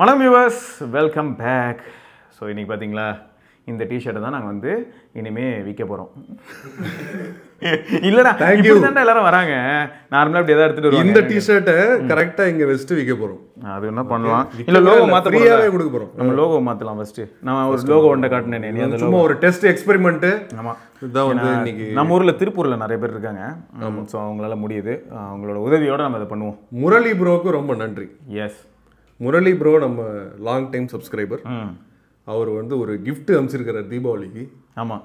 வணக்கம் viewers, welcome back. So இன்றைக்கி பார்த்தீங்களா, இந்த டிஷர்ட்டை தான் நாங்கள் வந்து இனிமேல் விற்க போகிறோம். இல்லைடா, இப்படி தாண்டா எல்லாரும் வராங்க. நார்மலாக இப்படி எதாவது எடுத்துகிட்டு வருவாங்க. இந்த டிஷர்ட்டை கரெக்டாக இங்கே வச்சுட்டு விற்க போகிறோம். அது என்ன பண்ணலாம், இல்லை லோகோ மாற்ற ஃப்ரீயாகவே கொடுக்க போகிறோம். நம்ம லோகோ மாற்றலாம். ஃபஸ்ட்டு நான் ஒரு லோகோ ஒன்றை காட்டினேன். நீ அந்த சும்மா ஒரு டெஸ்ட் எக்ஸ்பெரிமெண்ட்டு. ஆமாம், இதுதான் வந்து இன்னைக்கு நம்ம ஊரில் திருப்பூரில் நிறைய பேர் இருக்காங்க. ஸோ அவங்களால முடியுது. அவங்களோட உதவியோடு நம்ம இதை பண்ணுவோம். முரளி ப்ரோவுக்கு ரொம்ப நன்றி. எஸ், முரளி ப்ரோ நம்ம லாங் டைம் சப்ஸ்கிரைபர். அவர் வந்து ஒரு கிஃப்ட் அனுப்பிச்சிருக்கிறார் தீபாவளிக்கு. ஆமாம்,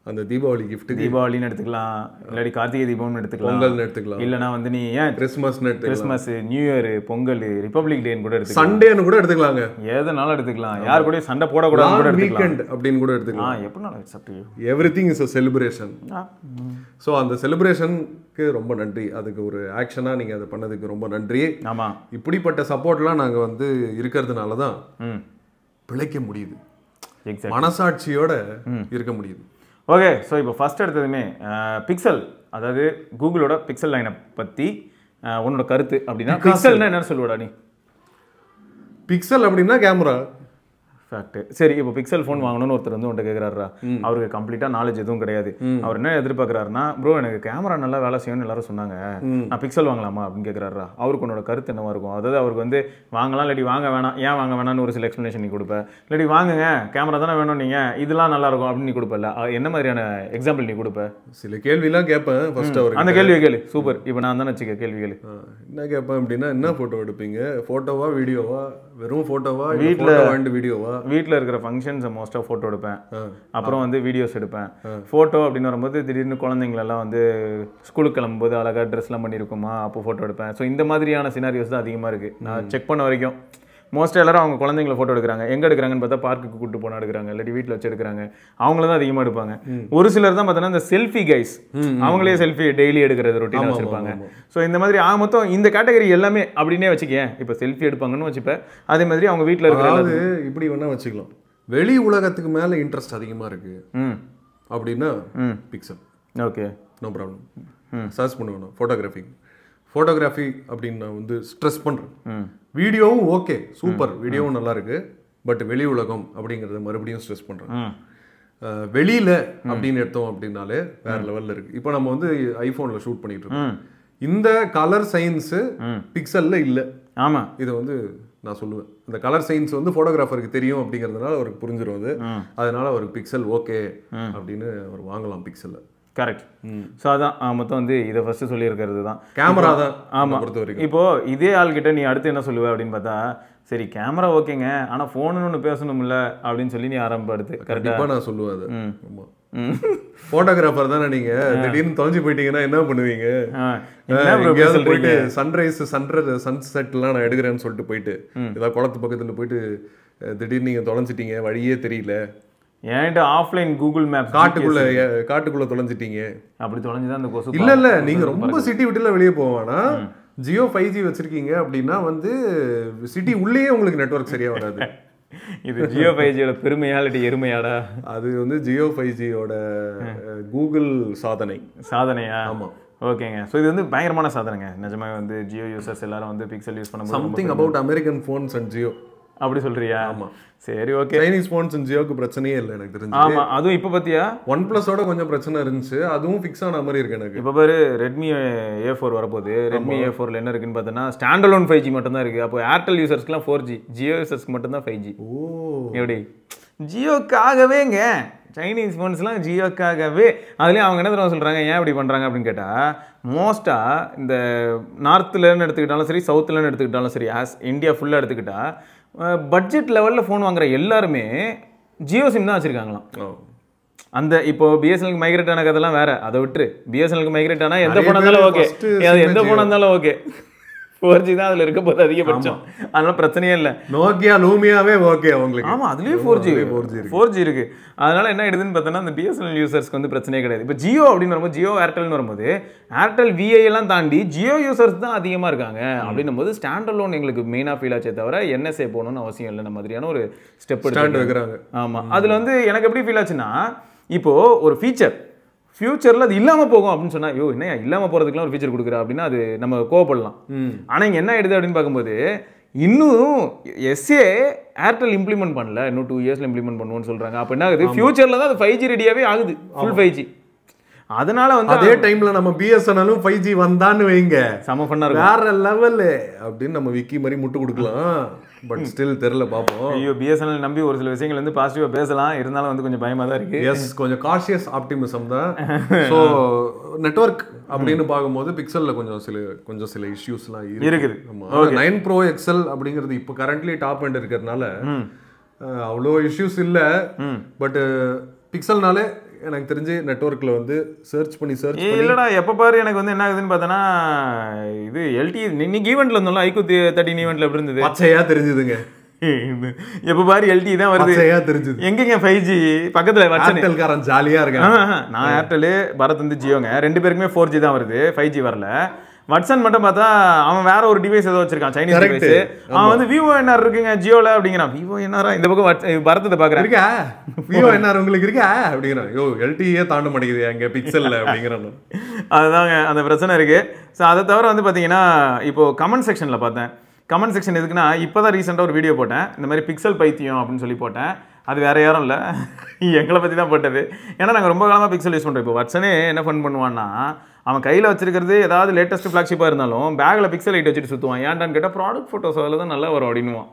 அந்த தீபாவளி கிஃப்ட் தீபாவளின்னு எடுத்துக்கலாம், இல்லாட்டி கார்த்திகை தீபம்னு எடுத்துக்கலாம், பொங்கல்னு எடுத்துக்கலாம், இல்லைனா வந்து நீ ஏன் கிறிஸ்மஸ்னு எடுத்துக்கலாம், Christmas, new year, Pongal, republic டேன்னு கூட எடுத்துக்கலாம், சண்டேன்னு கூட எடுத்துக்கலாங்க. எதனாலும் எடுத்துக்கலாம். யார் கூட சண்டை போடக்கூடாது கூட எடுத்துக்கலாம், வீக்கெண்ட் அப்படின்னு கூட எடுத்துக்கலாம். எப்படினாலும் it's up to you. Everything is a celebration. So அந்த செலிப்ரேஷனுக்கு ரொம்ப நன்றி. அதுக்கு ஒரு ஆக்ஷனாக நீங்கள் அதை பண்ணதுக்கு ரொம்ப நன்றி. ஆமாம், இப்படிப்பட்ட சப்போர்ட்லாம் நாங்கள் வந்து இருக்கிறதுனால தான் பிழைக்க முடியுது, மனசாட்சியோட இருக்க முடியுது. ஓகே. ஸோ இப்போ ஃபஸ்ட் எடுத்ததுமே பிக்சல், அதாவது கூகுளோட பிக்சல் லைனை பற்றி உன்னோட கருத்து அப்படின்னா, பிக்சல்னா என்ன சொல்லுவாடா நீ? பிக்சல் அப்படின்னா கேமரா ஃபேக்ட். சரி, இப்போ பிக்சல் ஃபோன் வாங்கணும்னு ஒருத்தர் வந்து உன்ட்ட கேட்குறாரா, அவருக்கு கம்ப்ளீட்டாக நாலேஜ் எதுவும் கிடையாது. அவர் என்ன எதிர்பார்க்குறாருன்னா, ப்ரோ எனக்கு கேமரா நல்லா வேலை செய்யணும்னு எல்லாரும் சொன்னாங்க, நான் பிக்சல் வாங்கலாமா அப்படின்னு கேட்குறாரா. அவருக்கு உன்னோட கருத்து என்னவா இருக்கும்? அதாவது அவருக்கு வந்து வாங்கலாம், இல்லாட்டி வாங்க வேணாம், ஏன் வாங்க வேணாம்னு ஒரு சில எக்ஸ்ப்ளனேஷன் நீ கொடுப்பேன். இல்லாட்டி வாங்குங்க, கேமரா தானே வேணும், நீங்கள் இதெல்லாம் நல்லா இருக்கும் அப்படின்னு நீ கொடுப்பல. என்ன மாதிரியான எக்ஸாம்பிள் நீ கொடுப்ப? சில கேள்விலாம் கேட்பேன். ஃபர்ஸ்ட் அவர் அந்த கேள்வியை கேளு. சூப்பர். இப்போ நான் தானே வச்சுக்க கேள்வி கேளு. என்ன கேட்பேன் அப்படின்னா, என்ன ஃபோட்டோ எடுப்பீங்க? ஃபோட்டோவா வீடியோவா? வெறும் ஃபோட்டோவா, வீட்டில் வீடியோவா? வீட்டில் இருக்கிற ஃபங்க்ஷன்ஸை மோஸ்ட்டாக ஃபோட்டோ எடுப்பேன். அப்புறம் வந்து வீடியோஸ் எடுப்பேன். ஃபோட்டோ அப்படின்னு வரும்போது திடீர்னு குழந்தைங்களெல்லாம் வந்து ஸ்கூலுக்கு கிளம்பும்போது அழகாக ட்ரெஸ்லாம் பண்ணியிருக்குமா, அப்போ ஃபோட்டோ எடுப்பேன். ஸோ இந்த மாதிரியான சினாரியோஸ் தான் அதிகமாக இருக்குது. நான் செக் பண்ண வரைக்கும் மோஸ்ட்டாக எல்லாரும் அவங்க குழந்தைங்கள ஃபோட்டோ எடுக்கிறாங்க. எங்கே எடுக்கிறாங்கன்னு பார்த்தா பார்க்குக்கு கூப்பிட்டு போனால் எடுக்கிறாங்க, இல்லாட்டி வீட்டில் வச்சு எடுக்கிறாங்க. அவங்கள தான் அதிகமாக எடுப்பாங்க. ஒரு சிலர் தான் பார்த்தோன்னா இந்த செல்ஃபி கைஸ், அவங்களே செல்ஃபி டெய்லி எடுக்கிறது ரொட்டீனாக வச்சுருப்பாங்க. ஸோ இந்த மாதிரி மொத்தம் இந்த கேட்டகரி எல்லாமே அப்படின்னே வச்சுக்கேன். இப்போ செல்ஃபி எடுப்பாங்கன்னு வச்சுப்பேன். அதே மாதிரி அவங்க வீட்டில் இருக்கிறது இப்படி வேணால் வச்சுக்கலாம். வெளி உலகத்துக்கு மேலே இன்ட்ரெஸ்ட் அதிகமாக இருக்குது அப்படின்னா pixel. Okay, no problem. Search பண்ணுவேன் ஃபோட்டோகிராஃபி அப்படின்னு நான் வந்து ஸ்ட்ரெஸ் பண்ணுறேன். வீடியோவும் ஓகே, சூப்பர், வீடியோவும் நல்லா இருக்கு. பட் வெளி உலகம் அப்படிங்கிறத மறுபடியும் ஸ்ட்ரெஸ் பண்ணுறேன். வெளியில் அப்படின்னு எடுத்தோம் அப்படின்னாலே வேற லெவலில் இருக்கு. இப்போ நம்ம வந்து ஐஃபோனில் ஷூட் பண்ணிட்டு இருக்கோம். இந்த கலர் சயின்ஸு பிக்சலில் இல்லை. ஆமாம், இதை வந்து நான் சொல்லுவேன். இந்த கலர் சயின்ஸ் வந்து ஃபோட்டோகிராஃபருக்கு தெரியும் அப்படிங்கிறதுனால அவருக்கு புரிஞ்சிடும் அது. அதனால அவருக்கு பிக்சல் ஓகே அப்படின்னு அவர் வாங்கலாம் பிக்சலில். கரெக்ட். ஸோ அதான் மொத்தம் வந்து இதை ஃபஸ்ட்டு சொல்லியிருக்கிறது தான், கேமரா தான். ஆமாம், பொறுத்த வரைக்கும். இப்போது இதே ஆள்கிட்ட நீ அடுத்து என்ன சொல்லுவேன் அப்படின்னு பார்த்தா, சரி கேமரா ஓகேங்க, ஆனால் ஃபோனுன்னு ஒன்று பேசணும்ல அப்படின்னு சொல்லி நீ ஆரம்பப்படுத்து. கரெக்டாக நான் சொல்லுவேன் அது. ஆமாம், ஃபோட்டோகிராஃபர் தானே நீங்கள், திடீர்னு தொலைஞ்சு போயிட்டீங்கன்னா என்ன பண்ணுவீங்க? போயிட்டு சன்ரைஸ் சன்செட்லாம் நான் எடுக்கிறேன்னு சொல்லிட்டு போயிட்டு ஏதாவது குளத்து பக்கத்தில் போயிட்டு திடீர்னு நீங்கள் தொலைஞ்சிட்டீங்க, வழியே தெரியல, ஏன்ட்டு ஆஃப்லைன் கூகுள் மேப் காட்டுக்குள்ள தொலைஞ்சிட்டீங்க. அப்படி தொலைஞ்சுதான் அந்த கொசு. இல்ல நீங்க ரொம்ப சிட்டி விட்டுல வெளியே போவானா, ஜியோ 5G வச்சிருக்கீங்க அப்படின்னா வந்து சிட்டி உள்ளேயே உங்களுக்கு நெட்வொர்க் சரியா வராது. இது ஜியோ 5Gயோட பெருமையா இல்லாட்டி எருமையாடா? அது வந்து ஜியோ 5Gயோட கூகுள் சாதனையா? ஆமா, ஓகேங்க. ஸோ இது வந்து பயங்கரமான சாதனைங்க நிஜமாக. வந்து ஜியோ யூசர்ஸ் எல்லாரும் வந்து பிக்சல் யூஸ் பண்ணும்போது something about American phones and Jio அப்படி சொல்றியா? ஆமா, சரி, ஓகே. சைனீஸ் ஃபோன்ஸ் அண்ட் ஜியோக்கு பிரச்சனையே இல்லை எனக்கு தெரிஞ்சு. ஆமா, அதுவும் இப்போ பார்த்தியா OnePlusஓட கொஞ்சம் பிரச்சனை இருந்துச்சு, அதுவும் ஃபிக்ஸ் ஆன மாதிரி இருக்கு எனக்கு. இப்போ பாரு, ரெட்மி A4 வரப்போகுது. ரெட்மி A4ல என்ன இருக்குன்னு பார்த்தோன்னா ஸ்டாண்ட் அலோன் 5G மட்டும் தான் இருக்கு. அப்போ ஏர்டெல் யூசர்ஸ்க்குலாம் 4G, ஜியோ யூசர்ஸ்க்கு மட்டும் தான் 5G. ஓ, எப்படி? ஜியோக்காகவேங்க, சைனீஸ் ஃபோன்ஸ்லாம் ஜியோக்காகவே. அதுலேயும் அவங்க என்ன தெரியுமா சொல்கிறாங்க, ஏன் இப்படி பண்ணுறாங்க அப்படின்னு கேட்டால், மோஸ்ட்டாக இந்த நார்த்துலன்னு எடுத்துக்கிட்டாலும் சரி, சவுத்துலன்னு எடுத்துக்கிட்டாலும் சரி, இந்தியா ஃபுல்லாக எடுத்துக்கிட்டால் பட்ஜெட் லெவலில் ஃபோன் வாங்குற எல்லாருமே ஜியோ சிம் தான் வச்சுருக்காங்களாம். அந்த இப்போ பிஎஸ்என்எலுக்கு மைக்ரேட் ஆன கதெல்லாம் வேற, அதை விட்டுரு. பிஎஸ்என்எலுக்கு மைக்ரேட் ஆனால் எந்த ஃபோனாக இருந்தாலும் ஓகே, எந்த ஃபோனாக இருந்தாலும் ஓகே. 4G தான் அதில் இருக்க போது அதிகபட்சம், அதனால பிரச்சனையே இல்லை. நோக்கியா லூமியாவே ஓகே அவங்களுக்கு. ஆமாம், அதுலேயும் 4G இருக்கு. அதனால என்ன ஆயிடுதுன்னு பார்த்தோன்னா, அந்த பிஎஸ்என்எல் யூசர்ஸ்க்கு வந்து பிரச்சனையே கிடையாது. இப்போ ஜியோ அப்படின்னு வரும்போது, ஜியோ ஏர்டெல்னு வரும்போது, ஏர்டெல் விஐ எல்லாம் தாண்டி ஜியோ யூசர்ஸ் தான் அதிகமாக இருக்காங்க. அப்படின்னும் போது ஸ்டாண்ட் அலோன் எங்களுக்கு மெயினாக ஃபீல் ஆச்சே தவிர என்எஸ்ஏ போகணும்னு அவசியம் இல்லைன்ற மாதிரியான ஒரு ஸ்டெப் எடுக்கிறாங்க. ஆமாம், அதில் வந்து எனக்கு எப்படி ஃபீல் ஆச்சுன்னா, இப்போது ஒரு ஃபியூச்சரில் அது இல்லாமல் போகும் அப்படின்னு சொன்னால், என்ன இல்லாமல் போகிறதுக்குலாம் ஒரு ஃபீச்சர் கொடுக்குறா அப்படின்னா அது நம்ம கோவப்படலாம். ஆனால் இங்கே என்ன ஆயிடுது அப்படின்னு பார்க்கும்போது, இன்னும் எஸ்ஏ ஏர்டெல் இம்ப்ளிமெண்ட் பண்ணல, இன்னும் 2 இயர்ஸ்ல இம்ப்ளிமெண்ட் பண்ணுவோம்னு சொல்றாங்க. அப்ப என்ன ஆகுது, ஃபியூச்சர்ல தான் அது 5G ரெடியாவே ஆகுது, ஃபுல் 5G. அதனால வந்து அதே டைம்ல நம்ம பிஎஸ்என்எலும் 5G வந்தான்னு வைங்க, செம ஃபன்னா இருக்கும், வேற லெவல் அப்படின்னு நம்ம விக்கி மாதிரி முட்டு கொடுக்கலாம். பட் ஸ்டில் தெரியல, பாப்போம். ஐயோ, பிஎஸ்என்எல் நம்பி ஒரு சில விஷயங்கள் வந்து பாசிட்டிவா பேசலாம், இருந்தாலும் வந்து கொஞ்சம் பயமா தான் இருக்கு. எஸ், கொஞ்சம் காஷியஸ் ஆப்டிமிசம் தான். ஸோ நெட்வொர்க் அப்படின்னு பார்க்கும்போது பிக்சல்ல கொஞ்சம் சில இஷ்யூஸ்லாம் இருக்குது. 9 Pro XL அப்படிங்கிறது இப்போ கரண்ட்லி டாப் எண்ட் இருக்கிறதுனால அவ்வளோ இஷ்யூஸ் இல்லை. பட் பிக்சல்னாலே எனக்கு தெரிஞ்சு நெட்வொர்க்ல வந்து சர்ச் பண்ணி இல்லடா, எப்போ பாரு எனக்கு வந்து என்ன ஆகுதுன்னு பார்த்தோன்னா, இது எல்டி இன்னைக்கு ஈவெண்ட்ல இருந்தோம்ல, ஐக்யூ 13 ஈவெண்ட்ல எப்படி இருந்தது, பச்சையா தெரிஞ்சுதுங்க. எப்ப பாரு எல்டி தான் வருது, தெரிஞ்சது. எங்கங்க 5G பக்கத்துல ஏர்டெல்காரன் ஜாலியா இருக்கான். நான் ஏர்டெல், பரத் வந்து ஜியோங்க, 2 பேருக்குமே 4G தான் வருது, 5G வரல. வட்சன் மட்டும் பார்த்தா அவன் வேற ஒரு டிவைஸ் ஏதோ வச்சிருக்கான், சைனீஸ் டிவைஸ். அவன் வந்து விவோ என்ஆர் இருக்குங்க ஜியோல அப்படிங்கிறான். விவோ என்ஆரா, இந்த பக்கம் பரத்தத்தை பாக்குறேன், விவோ என்ஆர் உங்களுக்கு இருக்கா அப்படிங்கிறான். யோ, எல்டியே தாண்ட மாட்டேங்குது அங்க பிக்சல்ல அப்படிங்கிறான். அதுதாங்க அந்த பிரச்சனை இருக்கு. ஸோ அதை தவிர வந்து பார்த்தீங்கன்னா, இப்போ கமெண்ட் செக்ஷன்ல பார்த்தேன். கமெண்ட் செக்ஷன் எதுக்குன்னா, இப்போ தான் ரீசெண்டாக ஒரு வீடியோ போட்டேன், இந்த மாதிரி பிக்சல் பைத்தியம் அப்படின்னு சொல்லி போட்டேன். அது வேற யாரும் இல்லை, எங்களை பற்றி தான் போட்டது. ஏன்னா நாங்கள் ரொம்ப காலமாக பிக்சல் யூஸ் பண்ணுறோம். இப்போ வட்சனே என்ன ஃபன் பண்ணுவான்னா, அவன் கையில் வச்சிருக்கிறது ஏதாவது லேட்டஸ்ட் ஃப்ளாக்ஷிப்பாக இருந்தாலும் பேக்கில் பிக்சல் லைட் வச்சுட்டு சுற்றுவான். ஏன்டான்னு கேட்டால் ப்ராடக்ட் ஃபோட்டோஸ் அதில் தான் நல்லா வரும் அப்படின்னுவான்.